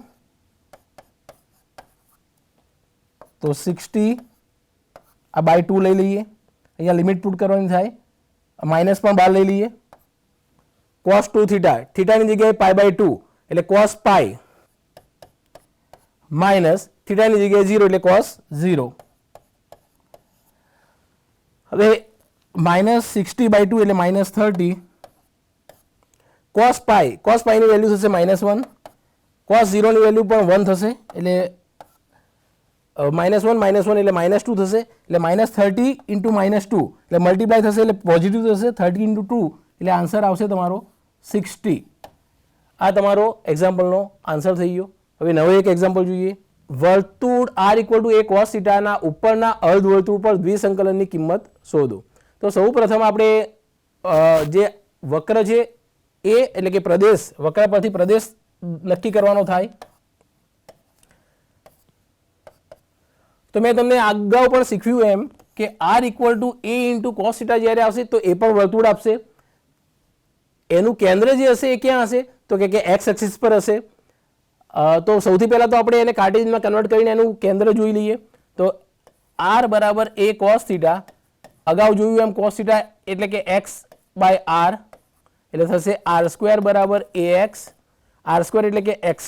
તો 60 આ /2 લઈ લઈએ. અહીંયા લિમિટ પુટ કરવાની થાય, માઇનસ પણ બહાર લઈ લઈએ. cos 2 θ, થીટાની જગ્યાએ π/2 એટલે cos π, માઇનસ થીટાની જગ્યાએ 0 એટલે cos 0. હવે -60/2 એટલે -30, cos π ની વેલ્યુ થશે -1, cos 0 ની વેલ્યુ પણ 1 થશે, એટલે -1 એટલે -2 થશે, એટલે -30 into -2 એટલે મલ્ટીપ્લાય થશે, એટલે પોઝિટિવ થશે. 30 into 2 એટલે આન્સર આવશે તમારો 60. આ તમારો એક્ઝામ્પલનો આન્સર થઈ ગયો. હવે નવો એક એક્ઝામ્પલ જોઈએ. વર્તુળ r = a cos θ ના ઉપરના અર્ધવર્તુળ પર દ્વિસંકલનની કિંમત શોધો. તો સૌ પ્રથમ આપણે જે વક્ર છે એ એટલે કે પ્રદેશ, વક્ર પરથી પ્રદેશ નક્કી કરવાનો થાય. તો મેં તમને અગાઉ પણ શીખવ્યું એમ કે r = a × cos θ જ્યારે આવશે તો એ પણ વર્તુળ આપશે. એનું કેન્દ્ર જે હશે એ ક્યાં હશે? તો કે x એક્સિસ પર હશે. તો સૌથી પહેલા તો આપણે એને કાર્ટેશિયનમાં કન્વર્ટ કરીને એનું કેન્દ્ર જોઈ લઈએ. તો r = a cos θ, અગાઉ જોયું એમ cos θ એટલે કે x/r, એટલે થશે r² = ax, r² એટલે કે x²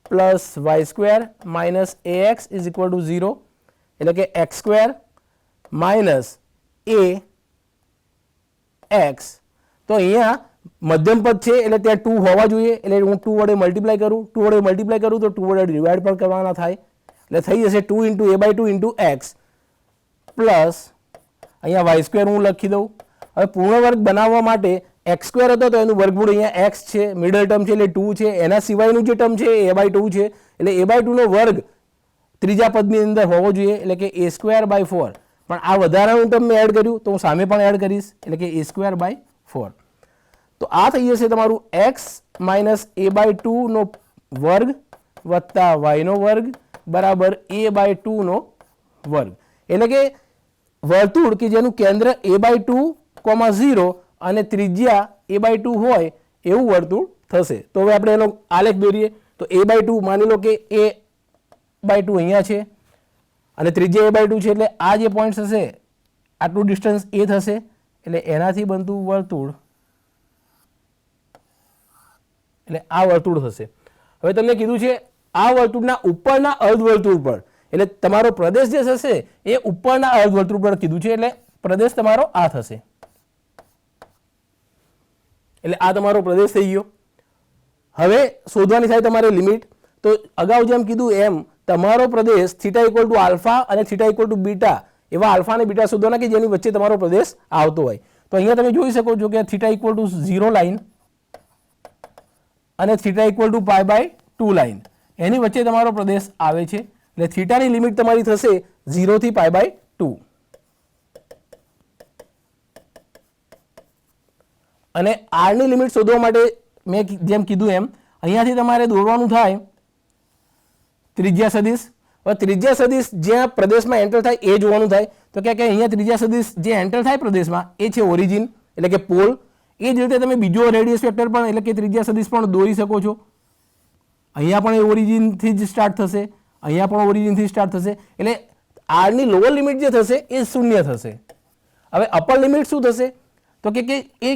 plus y² minus ax is equal to 0, એટલે કે x² માઇનસ ax. તો અહીંયા મધ્યમ પદ છે એટલે ત્યાં 2 હોવા જોઈએ, એટલે હું 2 વડે મલ્ટીપ્લાય કરું, 2 વડે મલ્ટીપ્લાય કરું તો 2 વડે ડિવાઈડ પણ કરવાના થાય, એટલે થઈ જશે 2 × a/2 × x પ્લસ અહીંયા y² હું લખી દઉં. હવે પૂર્ણ વર્ગ બનાવવા માટે x² હતો તો એનું વર્ગમૂળ અહીંયા x છે, મિડલ ટર્મ છે એટલે 2 છે, એના સિવાયનું જે ટર્મ છે એ a/2 છે, એટલે a/2 નો વર્ગ ત્રીજા પદની અંદર હોવો જોઈએ, એટલે કે a²/4. પણ આ વધારાનું ટર્મ મેં એડ કર્યું તો હું સામે પણ એડ કરીશ, એટલે કે a²/4. તો આ થઈ જશે તમારું x - a/2 નો વર્ગ વત્તા y નો વર્ગ બરાબર a/2 નો વર્ગ. એટલે કે વર્તુળ કે જેનું કેન્દ્ર a/2, 0 અને ત્રિજ્યા a/2 હોય એવું વર્તુળ થશે. તો હવે આપણે એનો આલેખ દોરીએ. તો a/2 માની લો કે a/2 અહીંયા છે, અને ત્રિજ્યા a/2 છે એટલે આ જે પોઈન્ટ હશે આટલું ડિસ્ટન્સ એ થશે એટલે એનાથી બનતું વર્તુળ એટલે આ વર્તુળ થશે. હવે તમને કીધું છે આ વર્તુળના ઉપરના અર્ધવર્તુળ પર એટલે તમારો પ્રદેશ જે થશે એ ઉપરના અર્ધવર્તુળ પર કીધું છે એટલે પ્રદેશ તમારો આ થશે. એટલે આ તમારો પ્રદેશ થઈ ગયો. હવે શોધવાની થાય તમારે લિમિટ. તો અગાઉ જેમ કીધું એમ તમારો પ્રદેશ θ = આલ્ફા અને θ = બીટા એવા આલ્ફા અને બીટા શોધવાના કે જેની વચ્ચે તમારો પ્રદેશ આવતો હોય. તો અહીંયા તમે જોઈ શકો છો કે θ = 0 લાઈન અને θ = π/2 લાઈન એની વચ્ચે તમારો પ્રદેશ આવે છે. એટલે થીટાની લિમિટ તમારી થશે 0 થી π/2. અને r ની લિમિટ શોધવા માટે મેં જેમ કીધું એમ અહીંયાથી તમારે દોરવાનું થાય ત્રિજ્યા સદિશ. હવે ત્રિજ્યા સદિશ જ્યાં પ્રદેશમાં એન્ટર થાય એ જોવાનું થાય. તો કે અહીંયા ત્રિજ્યા સદિશ જે એન્ટર થાય પ્રદેશમાં એ છે ઓરિજિન એટલે કે પોલ. એ જ રીતે તમે બીજો રેડિયસ વેક્ટર પણ એટલે કે ત્રિજ્યા સદિશ પણ દોરી શકો છો. અહીંયા પણ એ ઓરિજિનથી જ સ્ટાર્ટ થશે, અહીંયા પણ ઓરિજિનથી સ્ટાર્ટ થશે. એટલે r ની લોઅર લિમિટ જે થશે એ 0 થશે. હવે અપર લિમિટ શું થશે? તો કે એ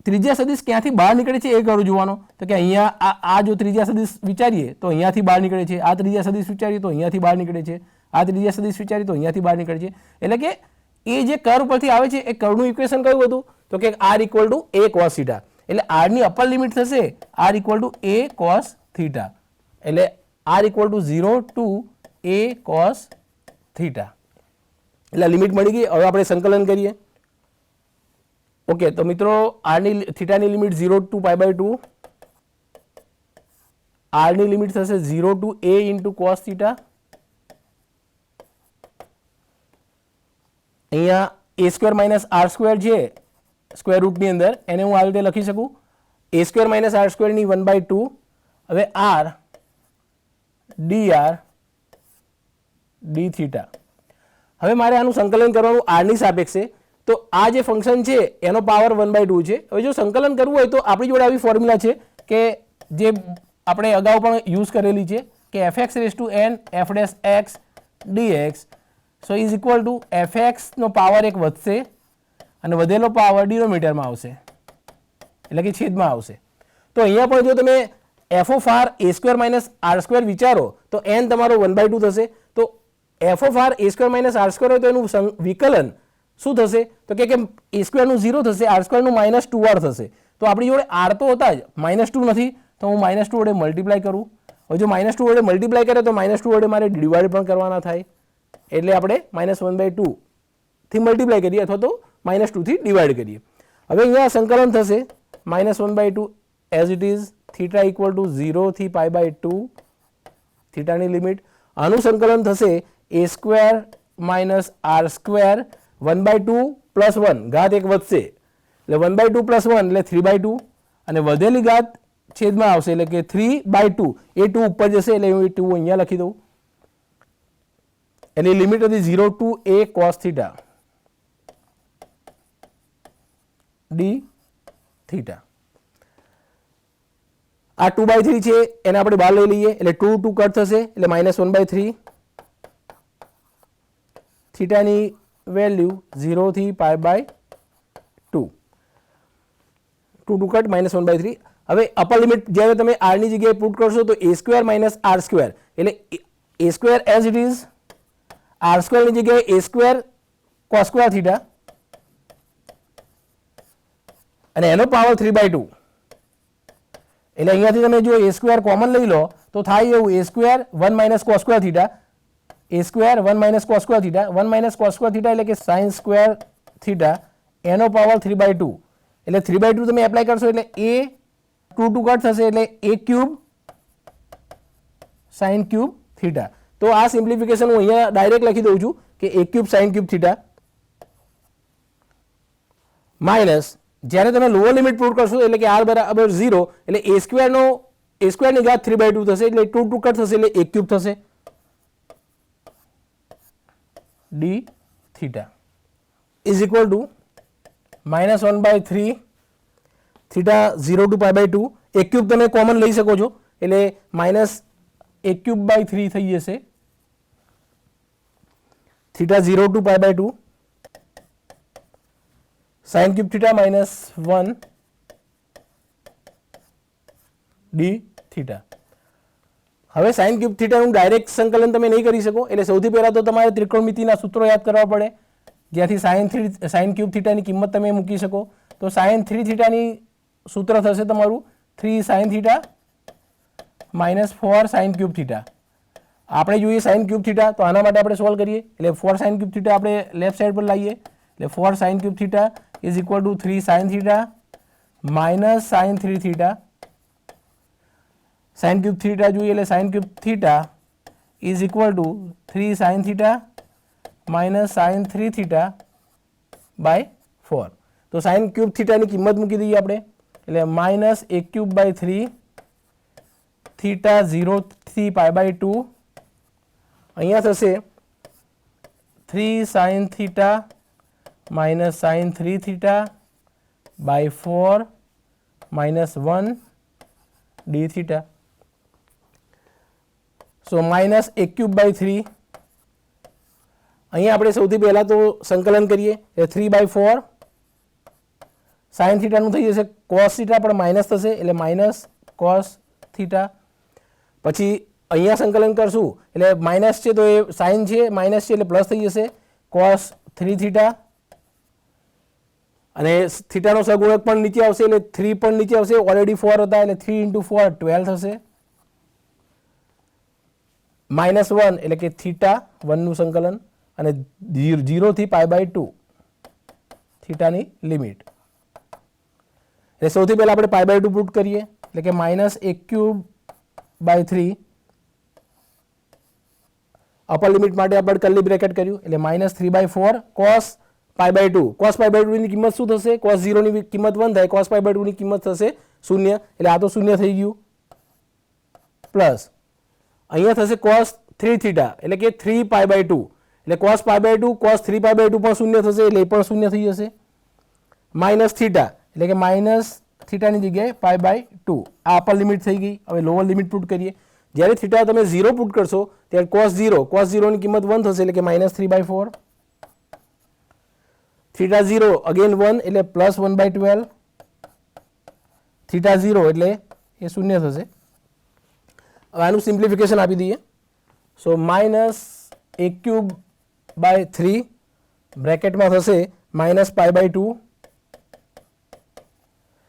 ત્રિજ્યા સદિશ ક્યાંથી બહાર નીકળે છે એ કરું જોવાનો. તો કે અહીંયા આ જો ત્રિજ્યા સદિશ વિચારીએ તો અહીંયાથી બહાર નીકળે છે, આ ત્રિજ્યા સદિશ વિચારીએ તો અહીંયાથી બહાર નીકળે છે, આ ત્રિજ્યા સદિશ વિચારીએ તો અહીંયાથી બહાર નીકળે છે. એટલે કે એ જે કર્વ પરથી આવે છે એ કર્વનું ઇક્વેશન કયું હતું? તો કે r = a cos θ. એટલે r ની અપર લિમિટ થશે r = a cos θ. એટલે r = 0 to a cos θ. એટલે લિમિટ મળી ગઈ. હવે આપણે સંકલન કરીએ. ઓકે, તો મિત્રો થીટાની લિમિટ 0 to π/2, r ની લિમિટ થશે 0 to a into cos θ. અહીંયા a² - r² છે સ્ક્વેર રૂટની અંદર, એને હું આ રીતે લખી શકું a² - r² ની 1/2. હવે r dr dθ. હવે મારે આનું સંકલન કરવાનું r ની સાપેક્ષે. તો આ જે ફંક્શન છે એનો પાવર 1/2 છે. હવે જો સંકલન કરવું હોય તો આપણી જોડે આવી ફોર્મ્યુલા છે કે જે આપણે અગાઉ પણ યુઝ કરેલી છે કે fx⁻n f' dx so is equal to fx નો પાવર 1 વધશે અને વધેલો પાવર ડિનોમિનેટરમાં આવશે એટલે કે છેદમાં આવશે. તો અહીંયા પણ જો તમે f(r) a² - r² વિચારો તો n તમારો 1/2 થશે. તો f(r) a² - r² હોય તો એનું વિકલન શું થશે? તો કે a² નું 0 થશે, r² નું -2r થશે. તો આપણી જોડે r તો હતા જ, -2 નથી તો હું -2 વડે મલ્ટીપ્લાય કરું. હવે જો -2 વડે મલ્ટીપ્લાય કરે તો -2 વડે મારે ડિવાઈડ પણ કરવાના થાય. એટલે આપણે -1/2 થી મલ્ટીપ્લાય કરીએ અથવા તો -2 થી ડિવાઈડ કરીએ. હવે અહીંયા સંકલન થશે -1/2 એઝ ઇટ ઇઝ θ = 0 થી π/2 થીટાની લિમિટ. આનું સંકલન થશે a² - r² 1/2 + 1 ઘાત 1 વધશે એટલે 1/2 + 1 એટલે 3/2 અને વધેલી ઘાત છેદમાં આવશે એટલે કે 3/2. એ 2 ઉપર જશે એટલે હું એ 2 અહીંયા લખી દઉં. એની લિમિટ હતી 0 to a cos θ dθ. આ 2/3 છે એને આપણે બહાર લઈ લઈએ એટલે 2 2 કટ થશે એટલે -1/3. થીટાની વેલ્યુ 0 થી π/2 2 2 કટ -1/3. હવે અપર લિમિટ જ્યારે તમે r ની જગ્યાએ પુટ કરશો તો a² - r² એટલે a² as it is, r² ની જગ્યાએ a² cos² θ અને એનો પાવર 3/2. એટલે અહીંયાથી તમે જો a² કોમન લઈ લો તો થાય એવું a² 1 - cos² θ, a² 1 - cos² θ, 1 - cos² θ એટલે કે sin² θ એનો પાવર 3/2. એટલે 3/2 તમે એપ્લાય કરશો એટલે a 2 2 કટ થશે એટલે a³ sin³ θ. તો આ સિમ્પ્લિફિકેશન હું અહીંયા ડાયરેક્ટ લખી દઉં છું કે a³ sin³ θ માઇનસ જ્યારે તમે લોઅર લિમિટ પુટ કરશો એટલે કે r = 0 એટલે a² ની ઘાત 3/2 થશે એટલે 2 2 કટ થશે એટલે a³ થશે dθ is equal two -1/3 θ 0 to π/2. a³ તમે કોમન લઈ શકો છો એટલે -a³ / 3 થઈ જશે theta 0 to pi by 2 sine cube theta minus 1 D theta. હવે સાઇન ક્યુબ થીટાનું ડાયરેક્ટ સંકલન તમે નહીં કરી શકો, એટલે સૌથી પહેલાં તો તમારે ત્રિકોણમિતિના સૂત્રો યાદ કરવા પડે, જ્યાંથી સાઇન ક્યુબ થીટાની કિંમત તમે મૂકી શકો. તો સાઇન 3 થીટાની સૂત્ર થશે તમારું 3 sine theta minus 4 sine cube theta. આપણે જોઈએ સાઇન ક્યુબ થીટા, તો આના માટે આપણે સોલ્વ કરીએ, એટલે 4 સાઇન ક્યુબ થીટા આપણે લેફ્ટ સાઈડ પર લાવીએ, એટલે 4 sine cube theta is equal to 3 sine theta minus sine 3 theta. Sine cube theta જોઈએ એટલે sine cube theta is equal to 3 sine theta minus sine 3 theta by 4. તો sign cube થીટાની કિંમત મૂકી દઈએ આપણે, એટલે minus a cube by 3 theta 0 થી pi by 2 અહીંયા થશે 3 sine theta minus sine 3 theta by 4 minus 1 D theta. So minus a cube by 3, અહીંયા આપણે સૌથી પહેલાં તો સંકલન કરીએ, એટલે 3 બાય 4 સાઇન થીટાનું થઈ જશે કોસ થીટા, પણ માઇનસ થશે એટલે માઇનસ કોસ થીટા. પછી અહીંયા સંકલન કરશું એટલે માઇનસ છે તો એ સાઇન છે, માઇનસ છે એટલે પ્લસ થઈ જશે કોસ 3 થીટા, અને થીટાનો સહગુણક પણ નીચે આવશે એટલે 3 પણ નીચે આવશે, ઓલરેડી 4 હતા એટલે 3 × 4 12 થશે, માઇનસ 1 એટલે કે થીટા 1નું સંકલન, અને 0 થી પાઈ બાય 2 થીટાની લિમિટ. એટલે સૌથી પહેલાં આપણે પાઈ બાય 2 પુટ કરીએ, એટલે કે minus a cube by 3 upper limit માટે આપણે કર્લી બ્રેકેટ કર્યું, એટલે minus 3 by 4 cos pi by 2. Cos pi by 2 ની કિંમત શું થશે? કોસ 0 ની કિંમત 1 થાય, કોસ પાઈ બાય 2 ની કિંમત થશે 0, એટલે આ તો 0 થઈ ગયું, પ્લસ અહીંયા થશે કોસ 3 થીટા એટલે કે 3 પાઈ બાય 2, એટલે cos pi by 2 cos 3 pi by 2 પણ 0 થશે, એટલે એ પણ 0 થઈ જશે, માઇનસ થીટા એટલે કે માઇનસ થીટાની જગ્યાએ પાઈ બાય 2. આ અપર લિમિટ થઈ ગઈ. હવે લોઅર લિમિટ પુટ કરીએ, જ્યારે થીટા તમે 0 પુટ કરશો ત્યારે કોસ 0 ની કિંમત 1 થશે, એટલે કે માઇનસ 3 બાય 4, થીટા 0 અગેન 1 એટલે પ્લસ 1 બાય 12, થીટા 0 એટલે એ 0 થશે. હવે આનું સિમ્પ્લિફિકેશન આપી દઈએ, so minus a cube by 3 બ્રેકેટમાં થશે minus pi by 2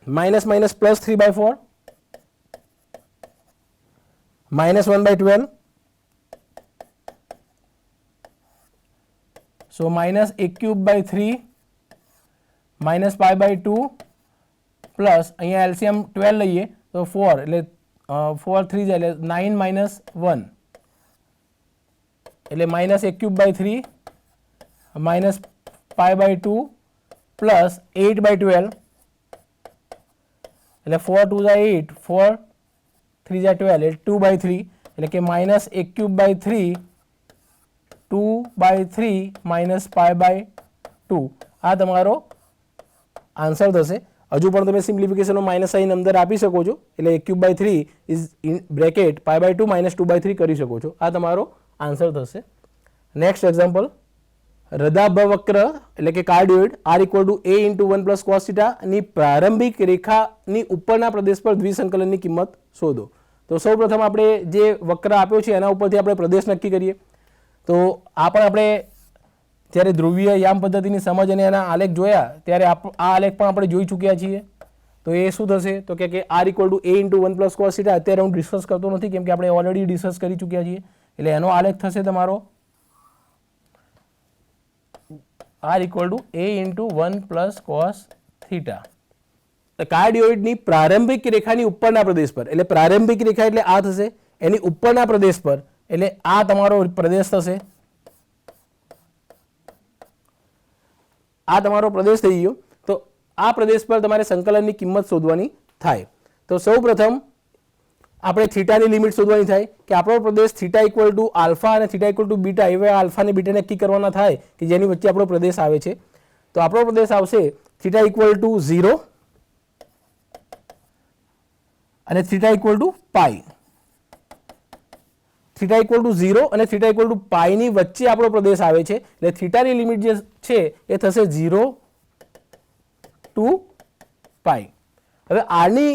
minus minus plus 3 by 4 minus 1 by 12, so minus a cube by 3 minus pi by 2 plus અહીંયા એલસીએમ 12 લઈએ તો 4 એટલે 4 3 જાય એટલે 9 માઇનસ 1 એટલે minus a cube by 3 minus pi by 2 plus 8 by 12 એટલે 4 2 જાય 8, 4 3 જાય 12 એટલે 2 બાય 3, એટલે કે minus a cube by 3 2 by 3 minus pi by 2. આ તમારો આન્સર થશે. હજુ પણ તમે સિમ્પ્લિફિકેશનનો માઇનસ સાઇન અંદર આપી શકો છો, એટલે a cube by 3 is in bracket pi by 2 minus 2 by 3 કરી શકો છો. આ તમારો આન્સર થશે. નેક્સ્ટ એક્ઝામ્પલ, રદાભવક્ર એટલે કે cardioid r equal to a into 1 plus cos theta ની પ્રારંભિક રેખાની ઉપરના પ્રદેશ પર દ્વિસંકલનની કિંમત શોધો. તો સૌ પ્રથમ આપણે જે વક્ર આપ્યો છે એના ઉપરથી આપણે પ્રદેશ નક્કી કરીએ. તો આ પણ આપણે જ્યારે ધ્રુવીય યામ પદ્ધતિની સમજ અને એના આલેખ જોયા ત્યારે આ આલેખ પણ આપણે જોઈ ચૂક્યા છીએ. તો એ શું થશે? તો કે r equal to a into 1 plus cos theta. અત્યારે હું ડિસ્કસ કરતો નથી કેમ કે આપણે ઓલરેડી ડિસ્કસ કરી ચૂક્યા છીએ, એટલે એનો આલેખ થશે તમારો r equal to a into 1 plus cos theta. કાર્ડિયોઇડની પ્રારંભિક રેખાની ઉપરના પ્રદેશ પર, એટલે પ્રારંભિક રેખા એટલે આ થશે, એની ઉપરના પ્રદેશ પર એટલે આ તમારો પ્રદેશ થશે. આ તમારો પ્રદેશ થઈ ગયો. તો આ પ્રદેશ પર તમારે સંકલનની કિંમત શોધવાની થાય. તો સૌ પ્રથમ આપણે થીટાની લિમિટ શોધવાની થાય કે આપણો પ્રદેશ થીટા ઇક્વલ ટુ આલ્ફા અને થીટા ઇક્વલ ટુ બીટા, એવા આલ્ફા અને બીટા નક્કી કરવાના થાય કે જેની વચ્ચે આપણો પ્રદેશ આવે છે. તો આપણો પ્રદેશ આવશે થીટા ઇક્વલ ટુ 0 અને theta equal to pi. Theta equal to 0 અને થીટા ઇક્વલ ટુ પાઈની વચ્ચે આપણો પ્રદેશ આવે છે, એટલે થીટાની લિમિટ જે છે એ થશે 0 ટુ પાઈ. હવે આરની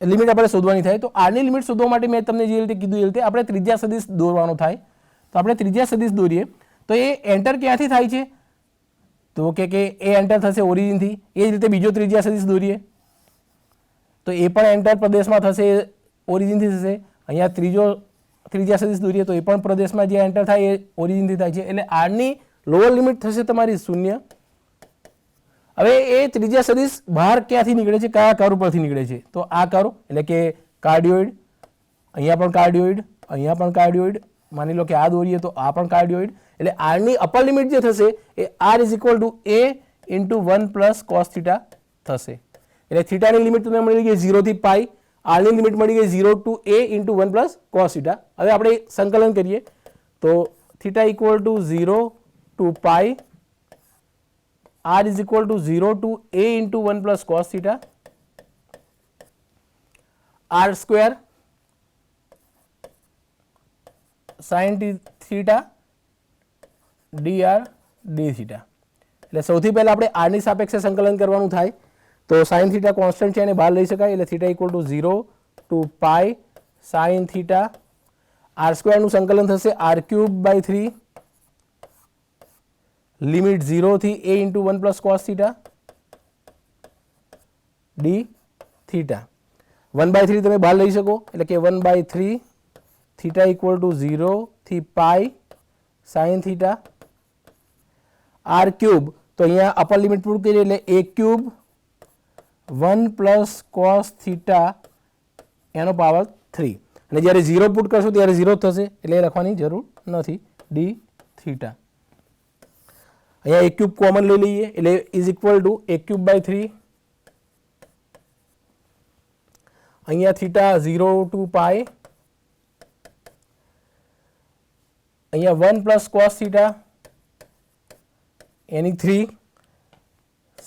લિમિટ આપણે શોધવાની થાય, તો આરની લિમિટ શોધવા માટે મેં તમને જે રીતે કીધું એ રીતે આપણે ત્રિજ્યા સદિશ દોરવાનો થાય. તો આપણે ત્રિજ્યા સદિશ દોરીએ તો એ એન્ટર ક્યાંથી થાય છે, તો કે એ એન્ટર થશે ઓરિજિનથી. એ જ રીતે બીજો ત્રિજ્યા સદિશ દોરીએ તો એ પણ એન્ટર પ્રદેશમાં થશે, ઓરિજિનથી થશે. અહીંયા ત્રીજો ત્રિજ્યા સદિશ દોરીએ તો એ પણ પ્રદેશમાં જે એન્ટર થાય એ ઓરિજિનથી થાય છે, એટલે આરની લોઅર લિમિટ થશે તમારી 0. હવે એ ત્રિજ્યા સદિશ બહાર ક્યાંથી નીકળે છે, કયા કર્વ પરથી નીકળે છે, તો આ કર્વ એટલે કે કાર્ડિયોઇડ, અહીંયા પણ કાર્ડિયોઇડ, અહીંયા પણ કાર્ડિયોઇડ, માની લો કે આ દોરીએ તો આ પણ કાર્ડિયોઇડ. એટલે આરની અપર લિમિટ જે થશે એ r is equal to a into 1 plus cos theta થશે. એટલે થીટાની લિમિટ તમને મળી ગઈ 0 થી પાઈ, આરની લિમિટ મળી ગઈ 0 to a into 1 plus cos theta. હવે આપણે સંકલન કરીએ તો theta equal to 0 to pi, r is equal to 0 to a into 1 plus cos theta, r square sin theta dr d theta. એટલે સૌથી પહેલા આપણે r ની સાપેક્ષે સંકલન કરવાનું થાય, તો sin theta કોન્સ્ટન્ટ છે એને બહાર લઈ શકાય, એટલે theta equal to 0 to pi sin theta, r square નું સંકલન થશે r cube by 3 લિમિટ 0 થી a into 1 plus cos theta D theta. 1/3 તમે બહાર લઈ શકો, એટલે કે 1/3 થીટા ઇક્વલ ટુ 0 થી પાઈ સાઇન થીટા, આર ક્યુબ તો અહીંયા અપર લિમિટ પુટ કરીએ એટલે a cube 1 plus cos theta એનો પાવર 3, અને જ્યારે 0 પુટ કરશો ત્યારે 0 થશે, એટલે એ લખવાની જરૂર નથી, ડી થીટા. અહીંયા a ક્યુબ કોમન લઈ લઈએ એટલે is equal to a cube by 3, અહીંયા થીટા 0 ટુ પાઈ, અહીંયા 1 પ્લસ કોસ થીટા એની 3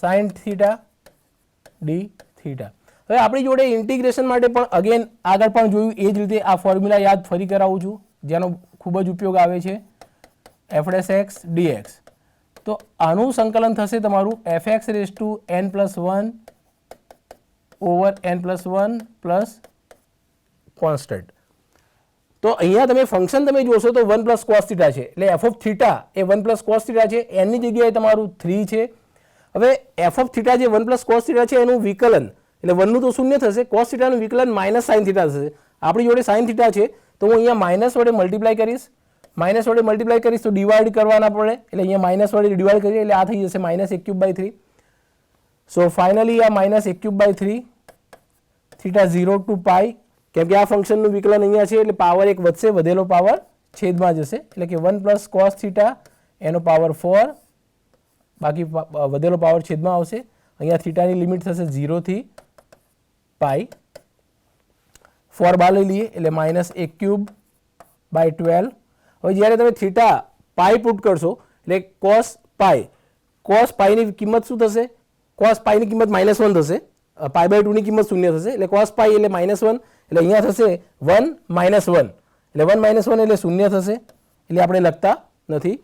સાઇન થીટા ડી થીટા. હવે આપણી જોડે ઇન્ટિગ્રેશન માટે પણ અગેન આગળ પણ જોયું એ જ રીતે આ ફોર્મ્યુલા યાદ ફરી કરાવું છું, જેનો ખૂબ જ ઉપયોગ આવે છે, f(x) dx. તો આનું સંકલન થશે તમારું fx raise to n plus 1 over n plus 1 plus constant. તો અહીંયા તમે ફંક્શન તમે જોશો તો 1 પ્લસ કોસ થીટા છે, એટલે F of theta A 1 plus cos theta છે, એની જગ્યાએ તમારું 3 છે. હવે એફ ઓફ થીટા જે 1 પ્લસ કોસ થીટા છે એનું વિકલન એટલે 1 નું તો શૂન્ય થશે, કોસ થીટાનું વિકલન માઇનસ સાઇન થીટા થશે. આપણી જોડે સાઇન થીટા છે તો હું અહીંયા માઇનસ વડે મલ્ટીપ્લાય કરીશ, માઇનસ વડે મલ્ટીપ્લાય કરીશ તો ડિવાઈડ કરવાના પડે, એટલે અહીંયા માઇનસ વડે ડિવાઈડ કરીએ એટલે આ થઈ જશે minus a cube by 3. So finally આ minus a cube by 3 theta 0 to pi, કેમ કે આ ફંક્શનનું વિકલન અહીંયા છે એટલે પાવર 1 વધશે, વધેલો પાવર છેદમાં જશે, એટલે કે 1 પ્લસ કોસ થીટા એનો પાવર 4, બાકી વધેલો પાવર છેદમાં આવશે. અહીંયા થીટાની લિમિટ થશે 0 થી પાઈ, 4 બહાર લઈ લઈએ એટલે માઇનસ a ક્યુબ બાય 12. હવે જ્યારે તમે થીટા પાઈ પુટ કરશો એટલે કોસ પાઈની કિંમત શું થશે, કોસ પાઈની કિંમત -1 થશે, પાઈ બાય 2 ની કિંમત 0 થશે, એટલે કોસ પાઈ એટલે -1, એટલે અહીંયા થશે 1 -1, એટલે 1 -1 એટલે 0 થશે, એટલે આપણે લખતા નથી.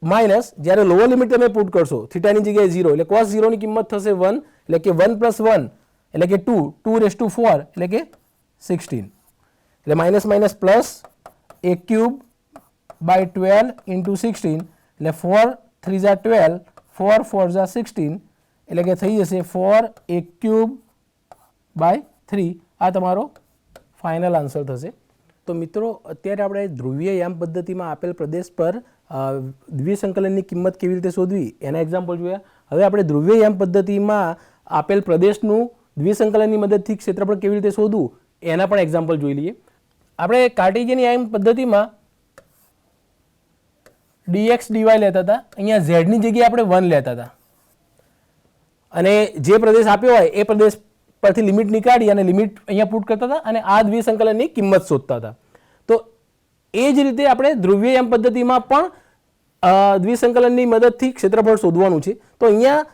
માઇનસ જ્યારે લોઅર લિમિટ તમે પુટ કરશો થીટાની જગ્યાએ 0, એટલે કોસ 0 ની કિંમત થશે 1, એટલે કે 1 પ્લસ 1 એટલે કે 2 રેઝ ટુ 4 એટલે કે 16, એટલે minus minus plus a cube by 12 into 16, એટલે 4 3 જા 12, 4 4 જા 16, એટલે કે થઈ જશે 4 a ક્યુબ બાય 3. આ તમારો ફાઇનલ આન્સર થશે. તો મિત્રો અત્યારે આપણે ધ્રુવીય યામ પદ્ધતિમાં આપેલ પ્રદેશ પર દ્વિસંકલનની કિંમત કેવી રીતે શોધવી એના એક્ઝામ્પલ જોયા. હવે આપણે ધ્રુવીય યામ પદ્ધતિમાં આપેલ પ્રદેશનું દ્વિસંકલનની મદદથી ક્ષેત્રફળ કેવી રીતે શોધવું એના પણ એક્ઝામ્પલ જોઈ લઈએ. આપણે કાર્ટેશિયન યામ પદ્ધતિમાં dx dy લેતા હતા, અહીંયા z ની જગ્યાએ આપણે 1 લેતા હતા, અને જે પ્રદેશ આપ્યો હોય એ પ્રદેશ પરથી લિમિટ નીકાળી અને લિમિટ અહીંયા પુટ કરતા હતા અને આ દ્વિસંકલનની કિંમત શોધતા હતા. તો એ જ રીતે આપણે ધ્રુવીય યામ પદ્ધતિમાં પણ દ્વિસંકલનની મદદથી ક્ષેત્રફળ શોધવાનું છે. તો અહીંયા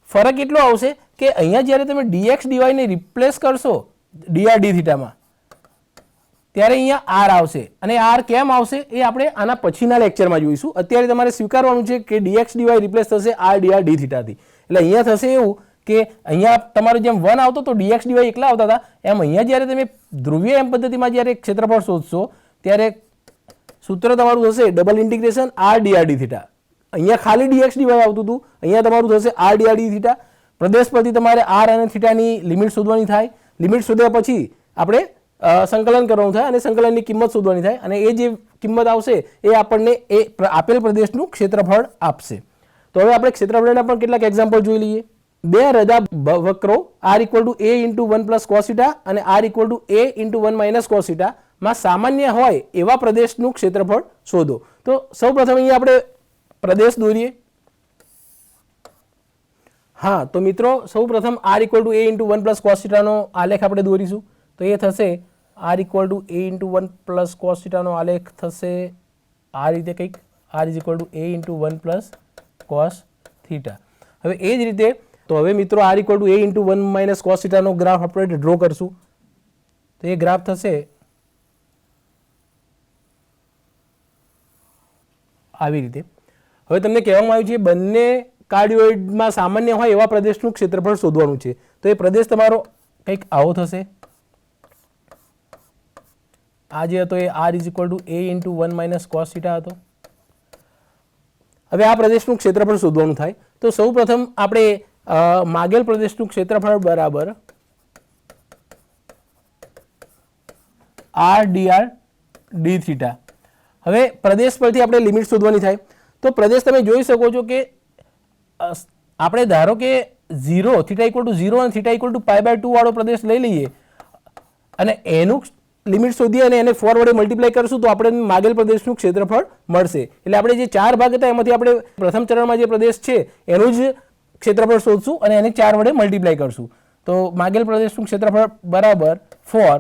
ફરક એટલો આવશે કે અહીંયા જ્યારે તમે dx dy ને રિપ્લેસ કરશો dr d થીટામાં ત્યારે અહીંયા આર આવશે અને આર કેમ આવશે એ આપણે આના પછીના લેક્ચરમાં જોઈશું. અત્યારે તમારે સ્વીકારવાનું છે કે dx dy રિપ્લેસ થશે r dr d થીટાથી. એટલે અહીંયા થશે એવું કે અહીંયા તમારું જેમ 1 આવતો તો dx dy એકલા આવતા હતા, એમ અહીંયા જ્યારે તમે ધ્રુવીય એમ પદ્ધતિમાં જ્યારે ક્ષેત્રફળ શોધશો ત્યારે સૂત્ર તમારું થશે double integration r dr d theta. અહીંયા ખાલી dx dy આવતું હતું, અહીંયા તમારું થશે r dr d થીટા. પ્રદેશ પરથી તમારે r અને થીટાની લિમિટ શોધવાની થાય. લિમિટ શોધ્યા પછી આપણે સંકલન કરવાનું થાય અને સંકલનની કિંમત શોધવાની થાય અને એ જે કિંમત આવશે એ આપણને એ આપેલ પ્રદેશનું ક્ષેત્રફળ આપશે. તો હવે આપણે ક્ષેત્રફળના પણ કેટલાક એક્ઝામ્પલ જોઈ લઈએ. બે રદા વક્રો r = a × 1 + cos θ અને r = a × 1 - cos θ માં સામાન્ય હોય એવા પ્રદેશનું ક્ષેત્રફળ શોધો. તો સૌપ્રથમ અહીંયા આપણે પ્રદેશ દોરીએ. હા, તો મિત્રો સૌપ્રથમ r = a × 1 + cos θ નો આલેખ આપણે દોરીશું. તો એ થશે r = a × 1 + cos θ નો આલેખ થશે આ રીતે કંઈક, r = a × 1 + cos θ. હવે એ જ રીતે તો હવે મિત્રો r = a × 1 - cos θ નો ગ્રાફ આપણે ડ્રો કરશું. તો એ ગ્રાફ થશે આવી રીતે. હવે તમને કહેવામાં આવ્યું છે બંને કાર્ડિયોઇડમાં સામાન્ય હોય એવા પ્રદેશનું ક્ષેત્રફળ શોધવાનું છે. તો એ પ્રદેશ તમારો કંઈક આવો થશે. આ જે હતો એ r = a × 1 - cos θ હતો. હવે આ પ્રદેશનું ક્ષેત્રફળ શોધવાનું થાય. તો સૌપ્રથમ આપણે માગેલ પ્રદેશનું ક્ષેત્રફળ બરાબર r dr d થીટા. હવે પ્રદેશ પરથી આપણે લિમિટ શોધવાની થાય. તો પ્રદેશ તમે જોઈ શકો છો કે આપણે ધારો કે 0 θ = 0 અને θ = π/2 વાળો પ્રદેશ લઈ લઈએ અને એનું લિમિટ શોધીએ અને એને 4 વડે મલ્ટીપ્લાય કરશું તો આપણે માગેલ પ્રદેશનું ક્ષેત્રફળ મળશે. એટલે આપણે જે 4 ભાગ હતા એમાંથી આપણે પ્રથમ ચરણમાં જે પ્રદેશ છે એનું જ ક્ષેત્રફળ શોધશું અને એને 4 વડે મલ્ટીપ્લાય કરશું. તો માગેલ પ્રદેશનું ક્ષેત્રફળ બરાબર 4,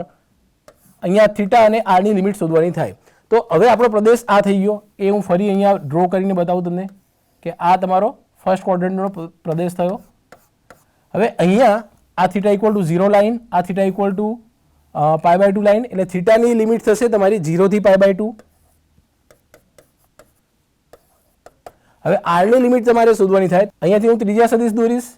અહીંયા થીટા અને r ની લિમિટ શોધવાની થાય. તો હવે આપણો પ્રદેશ આ થઈ ગયો. એ હું ફરી અહીંયા ડ્રો કરીને બતાવું તમને કે આ તમારો ફર્સ્ટ ક્વોડ્રન્ટનો પ્રદેશ થયો. હવે અહીંયા આ θ = 0 લાઈન, આ θ = π/2 લાઈન, એટલે થીટાની લિમિટ થશે તમારી 0 થી π/2. હવે r ની લિમિટ તમારે શોધવાની થાય. અહીંયાથી હું ત્રીજા સદિશ દોરીશ.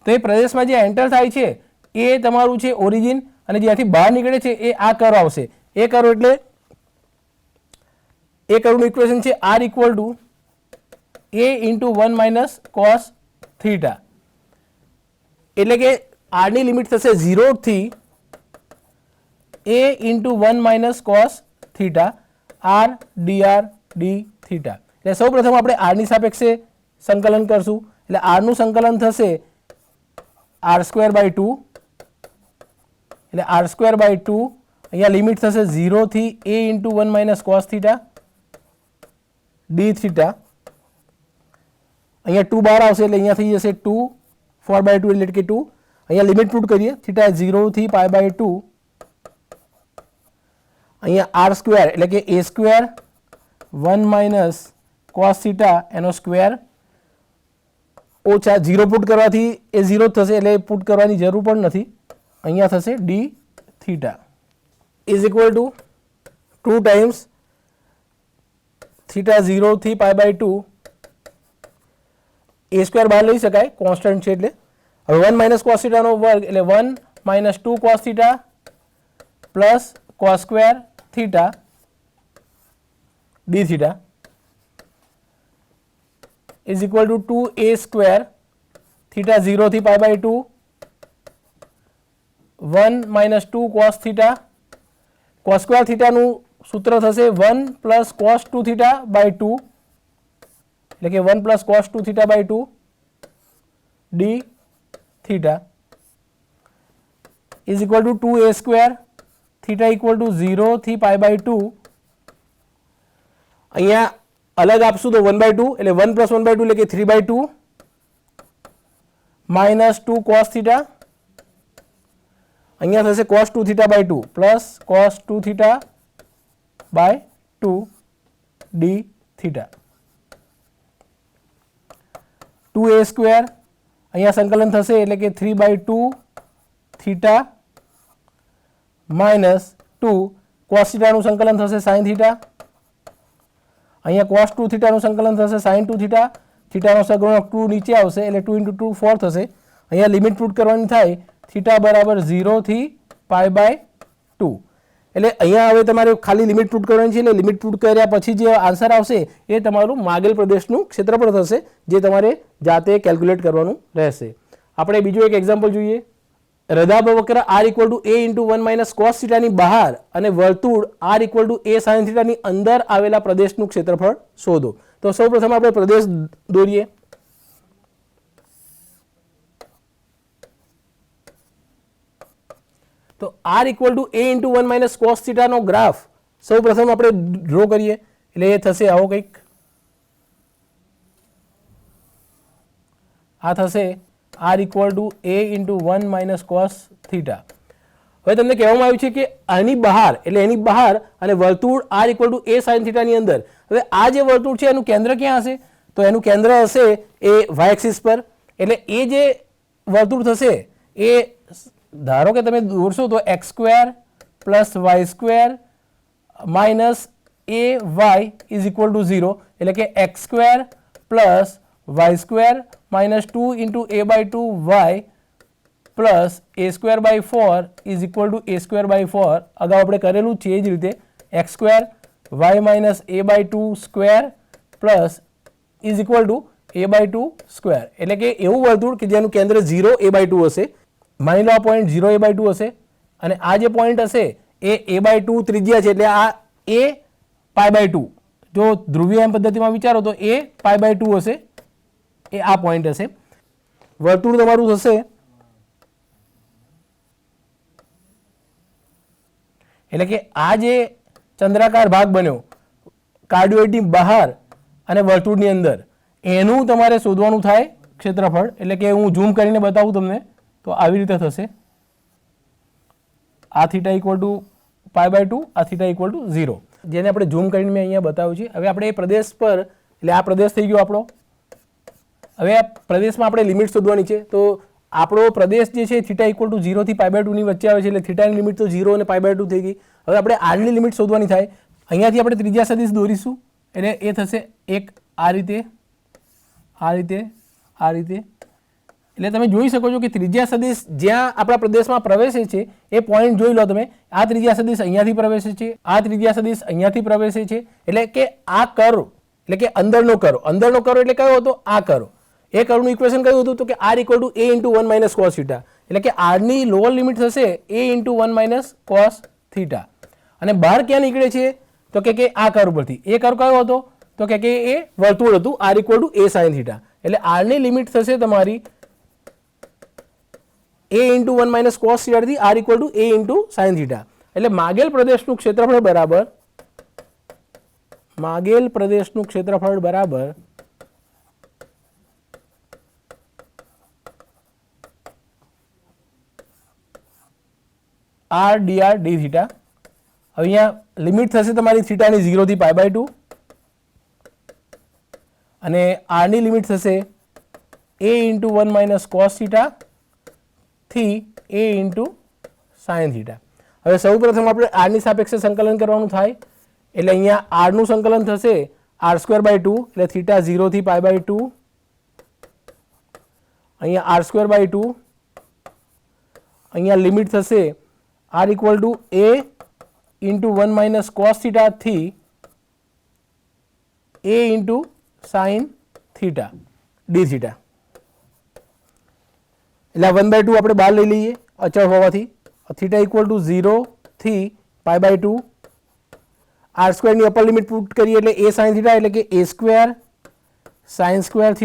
તો એ પ્રદેશમાં જે એન્ટર થાય છે એ તમારું છે ઓરિજિન અને જ્યાંથી બહાર નીકળે છે એ આ કર્વ આવશે. એ કર્વ એટલે એ કર્વનું ઇક્વેશન છે r = a × 1 - cos θ. એટલે કે r ની લિમિટ થશે 0 થી a × 1 - cos θ r dr d θ. એટલે સૌપ્રથમ આપણે r ની સાપેક્ષે સંકલન કરશું. એટલે r નું સંકલન થશે r²/2. એટલે r²/2 અહીંયા લિમિટ થશે 0 થી a × 1 - cos θ d θ. અહીંયા 2 બહાર આવશે એટલે અહીંયા થઈ જશે 2, 4/2 એટલે કે 2. અહીંયા લિમિટ પુટ કરીએ. θ 0 થી π/2. અહીંયા r² એટલે કે a² 1 - cos θ એનો સ્ક્વેર ઓછા 0 પુટ કરવાથી એ 0 જ થશે એટલે પુટ કરવાની જરૂર પણ નથી. અહીંયા થશે d θ = 2 ટાઈમ્સ θ 0 થી π/2. a² બહાર લઈ શકાય, કોન્સ્ટન્ટ છે એટલે. હવે 1 - cos θ નો વર્ગ એટલે 1 - 2 cos θ plus cos² θ d θ = 2a² θ 0 થી π/2 1 - 2 cos θ. cos² θ નું સૂત્ર થશે 1 + cos 2θ/2 એટલે કે 1 + cos 2θ/2 d θ = 2a² θ = 0 થી π/2. અહીંયા અલગ આપશું તો 1/2 એટલે 1 + 1/2 એટલે કે 3/2 - 2 cos θ. અહીંયા થશે cos 2θ/2 plus cos 2θ/2 d θ. 2a² અહીંયા સંકલન થશે એટલે કે 3/2 થીટા માઇનસ 2 કોસ થીટાનું સંકલન થશે સાઇન થીટા, અહીંયા કોસ 2 થીટાનું સંકલન થશે સાઇન 2 થીટા, થીટાનો સગુણક 2 નીચે આવશે એટલે 2 × 2 4 થશે. અહીંયા લિમિટ પુટ કરવાની થાય થીટા બરાબર 0 થી π/2. એટલે અહીંયા હવે તમારે ખાલી લિમિટ પુટ કરવાની છે એટલે લિમિટ પુટ કર્યા પછી જે આન્સર આવશે એ તમારું માગેલ પ્રદેશનું ક્ષેત્રફળ થશે, જે તમારે જાતે કેલ્ક્યુલેટ કરવાનું રહેશે. આપણે બીજું એક એક્ઝામ્પલ જોઈએ. રદાબવક્ર r = a × 1 - cos θ ની બહાર અને વર્તુળ r = a sin θ ની અંદર આવેલા પ્રદેશનું ક્ષેત્રફળ શોધો. તો સૌપ્રથમ આપણે પ્રદેશ દોરીએ. તો r = a × 1 - cos θ નો ગ્રાફ સૌપ્રથમ આપણે ડ્રો કરીએ એટલે એ થશે આવો કંઈક. આ થશે r = a × 1 - cos θ. હવે તમને કહેવામાં આવ્યું છે કે આની બહાર એટલે એની બહાર અને વર્તુળ r = a sin θ ની અંદર. હવે આ જે વર્તુળ છે એનું કેન્દ્ર ક્યાં હશે? તો એનું કેન્દ્ર હશે એ y એક્સિસ પર. એટલે એ જે વર્તુળ થશે એ ધારો કે તમે દોરશો તો x² + y² - ay = 0. એટલે કે x² + y² - 2 × a/2y plus a²/4 = a²/4. અગાઉ આપણે કરેલું છે એ જ રીતે x² y - a/2² plus a/2². એટલે કે એવું વર્તુળ કે જેનું કેન્દ્ર 0 a/2 હશે. માની લો આ પોઈન્ટ 0 a/2 હશે અને આ જે પોઈન્ટ હશે એ a/2 ત્રિજ્યા છે એટલે આ a π/2. જો ધ્રુવીય એમ પદ્ધતિમાં વિચારો તો a π/2 હશે, એ આ પોઈન્ટ હશે. વર્તુળ તમારું થશે એટલે કે આ જે ચંદ્રાકાર ભાગ બન્યો કાર્ડિયોઇડની બહાર અને વર્તુળની અંદર એનું તમારે શોધવાનું થાય ક્ષેત્રફળ. એટલે કે હું ઝૂમ કરીને બતાવું તમને તો આવી રીતે થશે. આ θ = π/2, આ θ = 0, જેને આપણે ઝૂમ કરીને મેં અહીંયા બતાવ્યું છે. હવે આપણે એ પ્રદેશ પર એટલે આ પ્રદેશ થઈ ગયો આપણો. હવે આ પ્રદેશમાં આપણે લિમિટ શોધવાની છે. તો આપણો પ્રદેશ જે છે θ = 0 થી π/2 ની વચ્ચે આવે છે એટલે θ ની લિમિટ તો 0 અને π/2 થઈ ગઈ. હવે આપણે r ની લિમિટ શોધવાની થાય. અહીંયાથી આપણે ત્રિજ્યા સદિશ દોરીશું એટલે એ થશે એક આ રીતે, આ રીતે, આ રીતે. એટલે તમે જોઈ શકો છો કે ત્રિજ્યા સદિશ જ્યાં આપણા પ્રદેશમાં પ્રવેશે છે એ પોઈન્ટ જોઈ લો તમે. આ ત્રિજ્યા સદિશ અહીંયાથી પ્રવેશે છે, આ ત્રિજ્યા સદિશ અહીંયાથી પ્રવેશે છે. એટલે કે આ કર્વ એટલે કે અંદરનો કર્વ, અંદરનો કર્વ એટલે કયો હતો? આ કર્વ. એ કર્વનું ઇક્વેશન કયું હતું? તો કે r = a × 1 - cos θ. એટલે કે r ની લોઅર લિમિટ થશે a × 1 - cos θ. અને બહાર ક્યાં નીકળે છે? તો કે આ કર્વ પરથી. એ કર્વ કયો હતો? તો કે એ વર્તુળ હતું r = a sin θ. એટલે r ની લિમિટ થશે તમારી a × 1 - cos θ થી r = a × sin θ. એટલે માગેલ પ્રદેશનું ક્ષેત્રફળ બરાબર, માગેલ પ્રદેશનું ક્ષેત્રફળ બરાબર r dr dθ. અહીંયા લિમિટ થશે તમારી θ ની 0 થી π/2 અને r ની લિમિટ થશે a × 1 - cos θ થી a × sin θ. હવે સૌપ્રથમ આપણે r ની સાપેક્ષે સંકલન કરવાનું થાય એટલે અહીંયા r નું સંકલન થશે r²/2 એટલે θ 0 થી π/2, અહીંયા r²/2, અહીંયા લિમિટ થશે r = a × 1 - cos θ થી a × sin θ dθ. એટલે આ 1/2 આપણે બહાર લઈ લઈએ અચળ હોવાથી. θ = 0 થી π/2, r² ની અપર લિમિટ પુટ કરીએ એટલે a sin θ એટલે કે a² sin² θ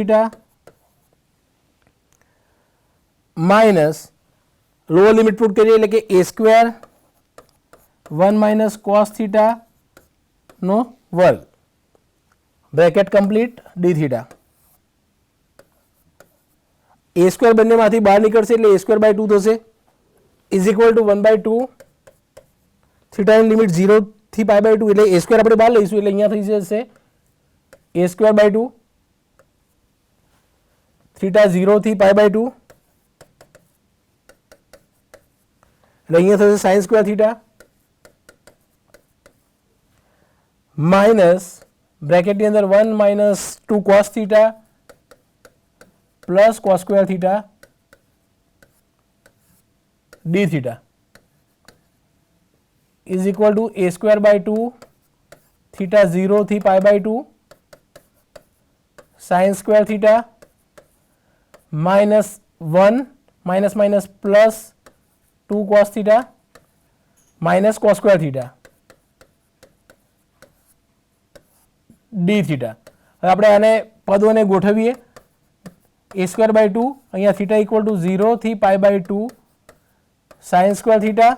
minus lower limit put કરીએ એટલે કે a² 1 - cos θ નો વર્ગ બ્રેકેટ કમ્પ્લીટ dθ. a² બંનેમાંથી બહાર નીકળશે એટલે a²/2 થશે ઇઝ ઇક્વલ ટુ 1/2 θ ની લિમિટ 0 થી π/2 એટલે a² આપણે બહાર લઈશું એટલે અહીંયા થઈ જશે a²/2 થીટા 0 થી π/2 એટલે અહીંયા થશે સાઇન સ્ક્વેર થીટા માઇનસ બ્રેકેટની અંદર 1 minus 2 cos theta plus cos square theta D theta is equal to a²/2 theta 0 થી π/2 sine square theta minus 1 minus minus plus 2 cos theta minus cos square theta D theta. હવે આપણે આને પદોને ગોઠવીએ. a²/2 અહીંયા theta equal to 0 થી π/2 sine square theta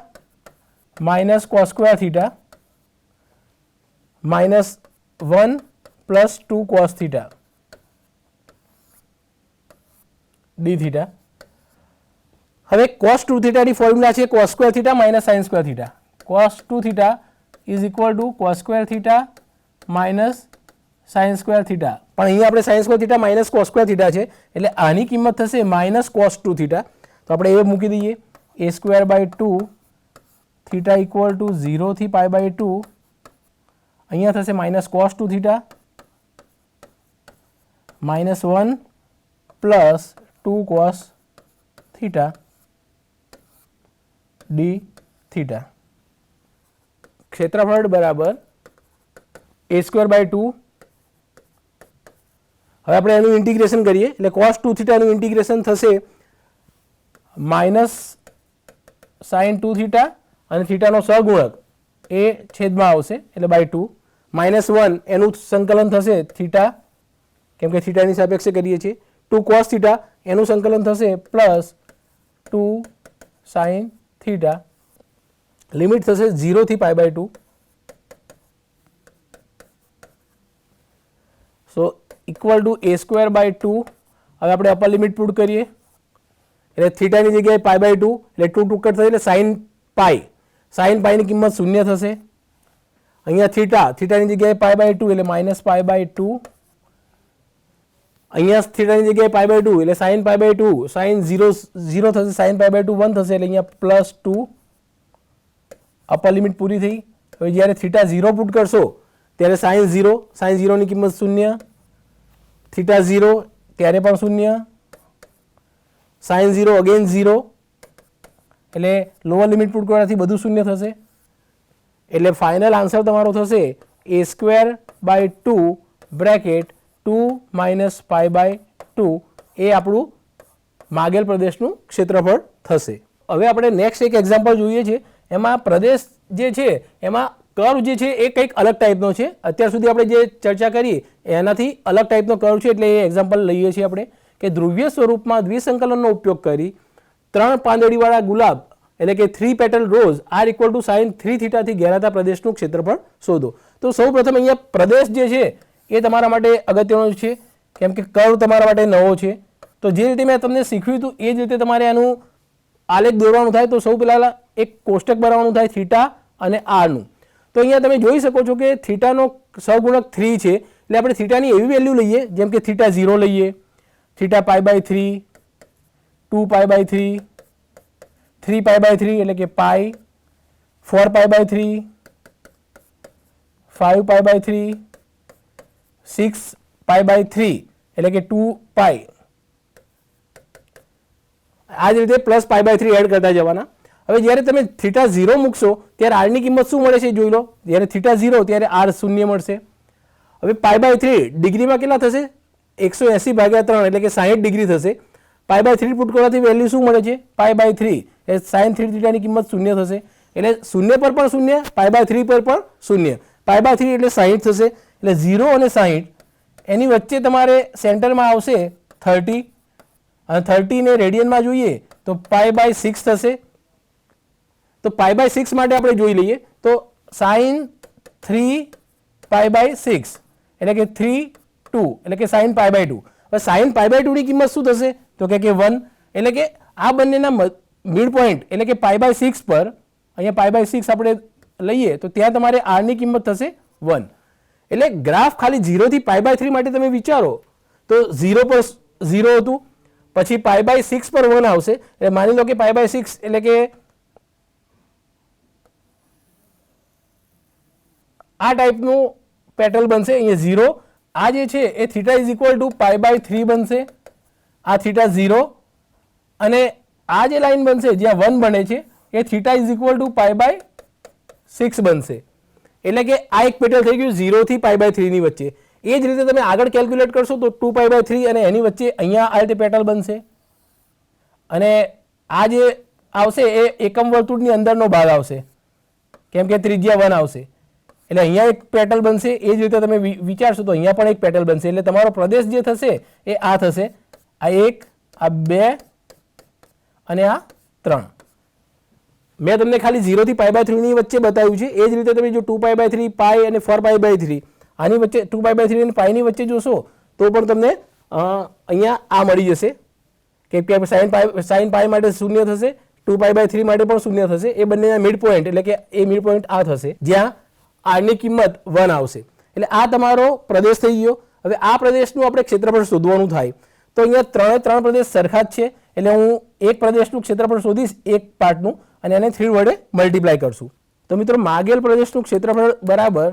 minus cos square theta minus 1 plus 2 cos theta D theta. હવે cos 2 થીટાની formula છે cos square theta minus sine square theta. cos 2 theta is equal to cos square theta minus sine square theta. પણ અહીંયા આપણે sine square theta minus cos square theta છે એટલે આની કિંમત થશે માઇનસ cos 2 થીટા. તો આપણે એ મૂકી દઈએ. a²/2 થીટા ઇક્વલ ટુ 0 થી π/2 અહીંયા થશે minus cos 2 theta minus 1 plus 2 cos theta D theta. ક્ષેત્રફળ બરાબર a²/2. હવે આપણે એનું ઇન્ટિગ્રેશન કરીએ એટલે cos 2 થીટાનું ઇન્ટિગ્રેશન થશે માઇનસ સાઇન 2 થીટા અને થીટાનો સહગુણક એ છેદમાં આવશે એટલે /2 માઇનસ 1 એનું સંકલન થશે થીટા કેમ કે થીટાની સાપેક્ષે કરીએ છીએ 2 cos થીટા એનું સંકલન થશે પ્લસ 2 સાઇન થીટા. લિમિટ થશે 0 થી π/2. સો ઇક્વલ ટુ a²/2. હવે આપણે અપર લિમિટ પુટ કરીએ એટલે થીટાની જગ્યાએ π/2 એટલે 2 ટુ કટ થશે એટલે સાઇન પાઈ. સાઇન પાઈની કિંમત 0 થશે. અહીંયા થીટાની જગ્યાએ π/2 એટલે માઇનસ π/2. અહીંયા થીટાની જગ્યાએ π/2 એટલે સાઇન π/2 સાઇન 0 થશે સાઇન π/2 1 થશે એટલે અહીંયા પ્લસ 2 અપર લિમિટ પૂરી થઈ. હવે જ્યારે થીટા 0 પુટ કરશો ત્યારે સાઇન 0 ની કિંમત 0 થીટા 0 ત્યારે પણ 0 સાઇન 0 અગેન 0 એટલે લોઅર લિમિટ પુટ કરવાથી બધું 0 થશે એટલે ફાઇનલ આન્સર તમારો થશે a²/2 બ્રેકેટ 2 માઇનસ π/2 એ આપણું માગેલ પ્રદેશનું ક્ષેત્રફળ થશે. હવે આપણે નેક્સ્ટ એક એક્ઝામ્પલ જોઈએ છે. એમાં પ્રદેશ જે છે એમાં કર્વ જે છે એ કંઈક અલગ ટાઈપનો છે. અત્યાર સુધી આપણે જે ચર્ચા કરી એનાથી અલગ ટાઈપનો કર્વ છે એટલે એ એક્ઝામ્પલ લઈએ છીએ આપણે કે ધ્રુવીય સ્વરૂપમાં દ્વિસંકલનનો ઉપયોગ કરી 3 પાંદડીવાળા ગુલાબ એટલે કે 3 petal rose R equal to sine 3 થીટાથી ઘેરાતા પ્રદેશનું ક્ષેત્રફળ શોધો. તો સૌ પ્રથમ અહીંયા પ્રદેશ જે છે એ તમારા માટે અગત્યનો છે કેમ કે કર્વ તમારા માટે નવો છે. તો જે રીતે મેં તમને શીખવ્યું હતું એ જ રીતે તમારે આનું આલેખ દોરવાનું થાય. તો સૌ પહેલાં એક કોષ્ટક બનાવવાનું થાય થીટા અને આરનું. તો અહીંયા તમે જોઈ શકો છો કે થીટાનો સહગુણક 3 છે એટલે આપણે થીટાની એવી વેલ્યુ લઈએ જેમ કે થીટા 0 લઈએ, થીટા π/3, 2π/3, 3π/3 એટલે કે પાઈ, 4π/3, 5π/3, 6π/3 એટલે કે 2π. આ જ રીતે પ્લસ π/3 એડ કરતા જવાના. હવે જ્યારે તમે થીટા 0 મૂકશો ત્યારે આરની કિંમત શું મળે છે જોઈ લો. જ્યારે થીટા 0 ત્યારે આર 0 મળશે. હવે π/3 ડિગ્રીમાં કેટલા થશે 180/3 એટલે કે 60 ડિગ્રી થશે. π/3 પુટ કરવાથી વેલ્યુ શું મળે છે π/3 એ સાઇન 3 થીટાની કિંમત 0 થશે એટલે 0 પર પણ 0 π/3 પર પણ 0. π/3 એટલે 60 થશે એટલે 0 અને 60 એની વચ્ચે તમારે સેન્ટરમાં આવશે 30 અને 30 ને રેડિયનમાં જોઈએ તો π/6 થશે. તો π/6 માટે આપણે જોઈ લઈએ તો સાઇન 3π/6 એટલે કે 3 2 એટલે કે સાઇન π/2. હવે સાઇન π/2 ની કિંમત શું થશે તો કે 1 એટલે કે આ બંનેના મિડ પોઈન્ટ એટલે કે π/6 પર અહીંયા π/6 આપણે લઈએ તો ત્યાં તમારે r ની કિંમત થશે 1. એટલે ગ્રાફ ખાલી 0 થી π/3 માટે તમે વિચારો તો 0 પર 0 હતું, પછી π/6 પર 1 આવશે, એટલે માની લો કે π/6 એટલે કે આ ટાઈપનું પેટર્ન બનશે. અહીંયા 0, આ જે છે એ θ ઇઝ ઇક્વલ ટુ π/3 બનશે, આ θ 0, અને આ જે લાઈન બનશે જ્યાં 1 બને છે એ θ ઇઝ ઇક્વલ ટુ π/6 બનશે. એટલે કે આ એક પેટર્ન થઈ ગયું 0 થી π/3 ની વચ્ચે. એ જ રીતે તમે આગળ કેલ્ક્યુલેટ કરશો તો 2π/3 અને એની વચ્ચે અહીંયા આ રીતે પેટર્ન બનશે, અને આ જે આવશે એ એકમ વર્તુળની અંદરનો ભાગ આવશે કેમ કે ત્રિજ્યા 1 આવશે, એટલે અહીંયા એક પેટર્ન બનશે. એ જ રીતે તમે વિચારશો તો અહીંયા પણ એક પેટર્ન બનશે. એટલે તમારો પ્રદેશ જે થશે એ આ થશે, આ 1, આ 2 અને આ 3. મેં તમને ખાલી 0 થી π/3 ની વચ્ચે બતાવ્યું છે. એ જ રીતે તમે જો 2π/3 π અને 4π/3 આની વચ્ચે 2π/3 અને π ની વચ્ચે જોશો તો પણ તમને અહીંયા આ મળી જશે કે sin π માટે 0 થશે, 2π/3 માટે પણ 0 થશે. એ બંનેના મિડ પોઈન્ટ એટલે કે એ મિડ પોઈન્ટ આ થશે જ્યાં r ની કિંમત 1 આવશે. એટલે આ તમારો પ્રદેશ થઈ ગયો. હવે આ પ્રદેશનું આપણે ક્ષેત્રફળ શોધવાનું થાય તો અહીંયા ત્રણ પ્રદેશ સરખા જ છે, એટલે હું એક પ્રદેશનું ક્ષેત્રફળ શોધીશ એક પાર્ટનું અને એને 3 વડે મલ્ટીપ્લાય કરશું. તો મિત્રો માગેલ પ્રદેશનું ક્ષેત્રફળ બરાબર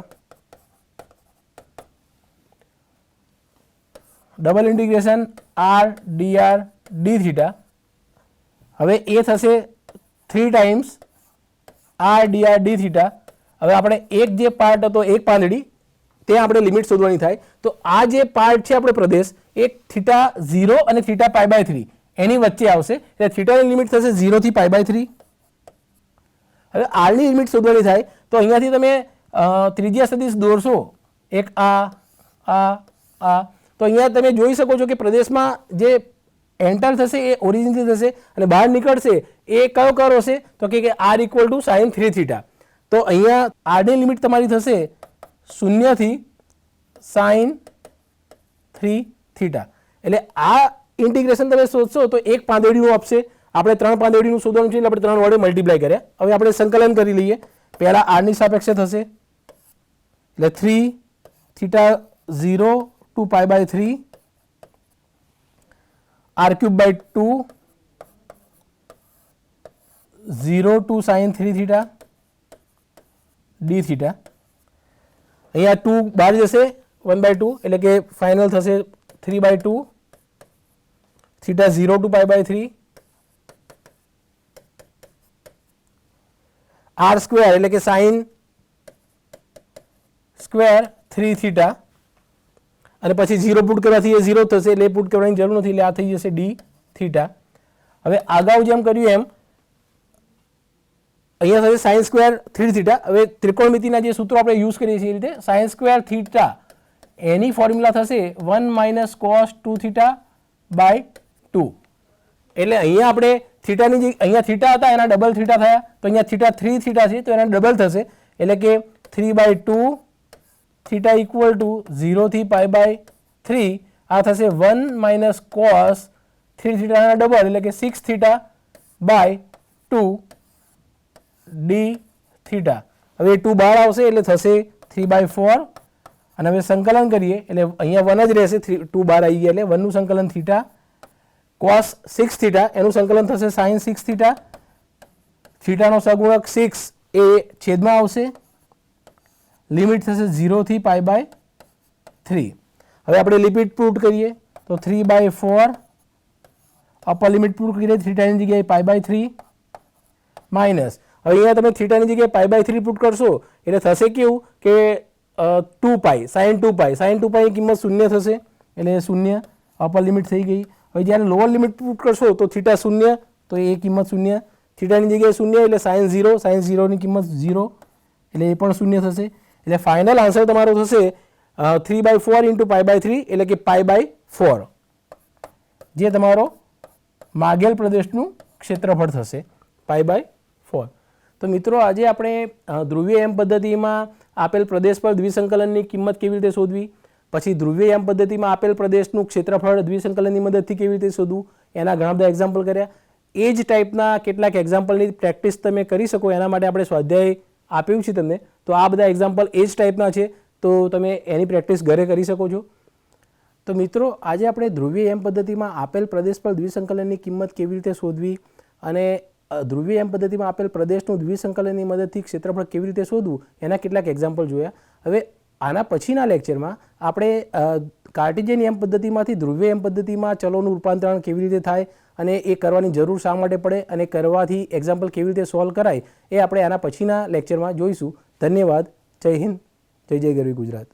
double integration r dr dθ. હવે એ થશે 3 ટાઈમ્સ r dr dθ. હવે આપણે એક જે પાર્ટ હતો એક પાંદડી ત્યાં આપણે લિમિટ શોધવાની થાય તો આ જે પાર્ટ છે આપણે પ્રદેશ એક θ0 અને θ π/3 એની વચ્ચે આવશે, એટલે θની લિમિટ થશે 0 થી π/3. હવે r ની લિમિટ શોધવાની થાય તો અહીંયાથી તમે ત્રિજ્યા સદિશ દોરશો, એક આ તો અહીંયા તમે જોઈ શકો છો કે પ્રદેશમાં જે એન્ટર થશે એ ઓરિજિનથી થશે અને બહાર નીકળશે એ કયો કર્વ હશે તો કે r ઇક્વલ ટુ sin 3θ. તો અહીંયા r ની લિમિટ તમારી થશે 0 થી sin 3θ. એટલે આ ઇન્ટિગ્રેશન તમે શોધશો તો એક પાંદડીનું આપશે. આપણે 3 પાંદડીનું શોધવાનું છે એટલે આપણે 3 વડે મલ્ટીપ્લાય કર્યા. હવે આપણે સંકલન કરી લઈએ. પહેલા r ની સાપેક્ષે થશે એટલે 3θ0 to π/3 r³ 2 0 to sin 3θ dθ. અહીંયા 2 બહાર જશે 1/2 એટલે કે ફાઇનલ થશે 3/2 θ0 to π/3 r² એટલે કે sin સ્ક્વેર 3θ અને પછી 0 પુટ કરવાથી એ 0 થશે એટલે પુટ કરવાની જરૂર નથી એટલે આ થઈ જશે dθ. હવે અગાઉ જેમ કર્યું એમ અહીંયા થશે sin સ્ક્વેર 3θ. હવે ત્રિકોણમિતિના જે સૂત્રો આપણે યુઝ કરીએ છીએ એ રીતે sin સ્ક્વેર θ એની ફોર્મ્યુલા થશે 1 - cos 2θ/2. એટલે અહીંયા આપણે થીટાની જે અહીંયા થીટા હતા એના ડબલ થીટા થયા તો અહીંયા θ 3θ છે તો એના ડબલ થશે એટલે કે 3/2 θ ઇક્વલ ટુ 0 થી π/3. આ થશે 1 - cos 3θ ના ડબલ એટલે કે 6θ/2 dθ. હવે 2 બહાર આવશે એટલે થશે 3/4 અને હવે સંકલન કરીએ એટલે અહીંયા 1 જ રહેશે, 2 બહાર આવી ગયા એટલે 1 નું સંકલન θ cos 6θ એનું સંકલન થશે sin 6θ. થીટાનો સહગુણક 6 એ છેદમાં આવશે, લિમિટ થશે 0 થી π/3. હવે આપણે લિમિટ પુટ કરીએ તો 3/4 અપર લિમિટ પુટ કરીએ થીટાની જગ્યાએ π/3 માઇનસ હવે અહીંયા તમે થીટાની જગ્યાએ π/3 પુટ કરશો એટલે થશે કેવું કે 2π sin 2π ની કિંમત 0 થશે એટલે 0 અપર લિમિટ થઈ ગઈ. હવે જ્યારે લોઅર લિમિટ પુટ કરશો તો θ 0 તો એ કિંમત 0, થીટાની જગ્યાએ 0 એટલે sin 0 ની કિંમત 0 એટલે એ પણ 0 થશે. એટલે ફાઇનલ આન્સર તમારો થશે 3/4 × π/3 એટલે કે π/4 જે તમારો માગેલ પ્રદેશનું ક્ષેત્રફળ થશે π/4. તો મિત્રો આજે આપણે ધ્રુવીય એમ પદ્ધતિમાં આપેલ પ્રદેશ પર દ્વિસંકલનની કિંમત કેવી રીતે શોધવી, પછી ધ્રુવીય એમ પદ્ધતિમાં આપેલ પ્રદેશનું ક્ષેત્રફળ દ્વિસંકલનની મદદથી કેવી રીતે શોધવું એના ઘણા બધા એક્ઝામ્પલ કર્યા. એ જ ટાઈપના કેટલાક એક્ઝામ્પલની પ્રેક્ટિસ તમે કરી શકો એના માટે આપણે સ્વાધ્યાય આપ્યું છે તમને. તો આ બધા એક્ઝામ્પલ એ જ ટાઈપના છે તો તમે એની પ્રેક્ટિસ ઘરે કરી શકો છો. તો મિત્રો આજે આપણે ધ્રુવીય એમ પદ્ધતિમાં આપેલ પ્રદેશ પર દ્વિસંકલનની કિંમત કેવી રીતે શોધવી અને ધ્રુવીય એમ પદ્ધતિમાં આપેલ પ્રદેશનું દ્વિસંકલનની મદદથી ક્ષેત્રફળ કેવી રીતે શોધવું એના કેટલાક એક્ઝામ્પલ જોયા. હવે આના પછીના લેક્ચરમાં આપણે કાર્ટેશિયન એમ પદ્ધતિમાંથી ધ્રુવીય એમ પદ્ધતિમાં ચલોનું રૂપાંતરણ કેવી રીતે થાય અને એ કરવાની જરૂર શા માટે પડે અને કરવાથી એક્ઝામ્પલ કેવી રીતે સોલ્વ કરાય એ આપણે આના પછીના લેક્ચરમાં જોઈશું. ધન્યવાદ. જય હિન્દ. જય જય ગરવી ગુજરાત.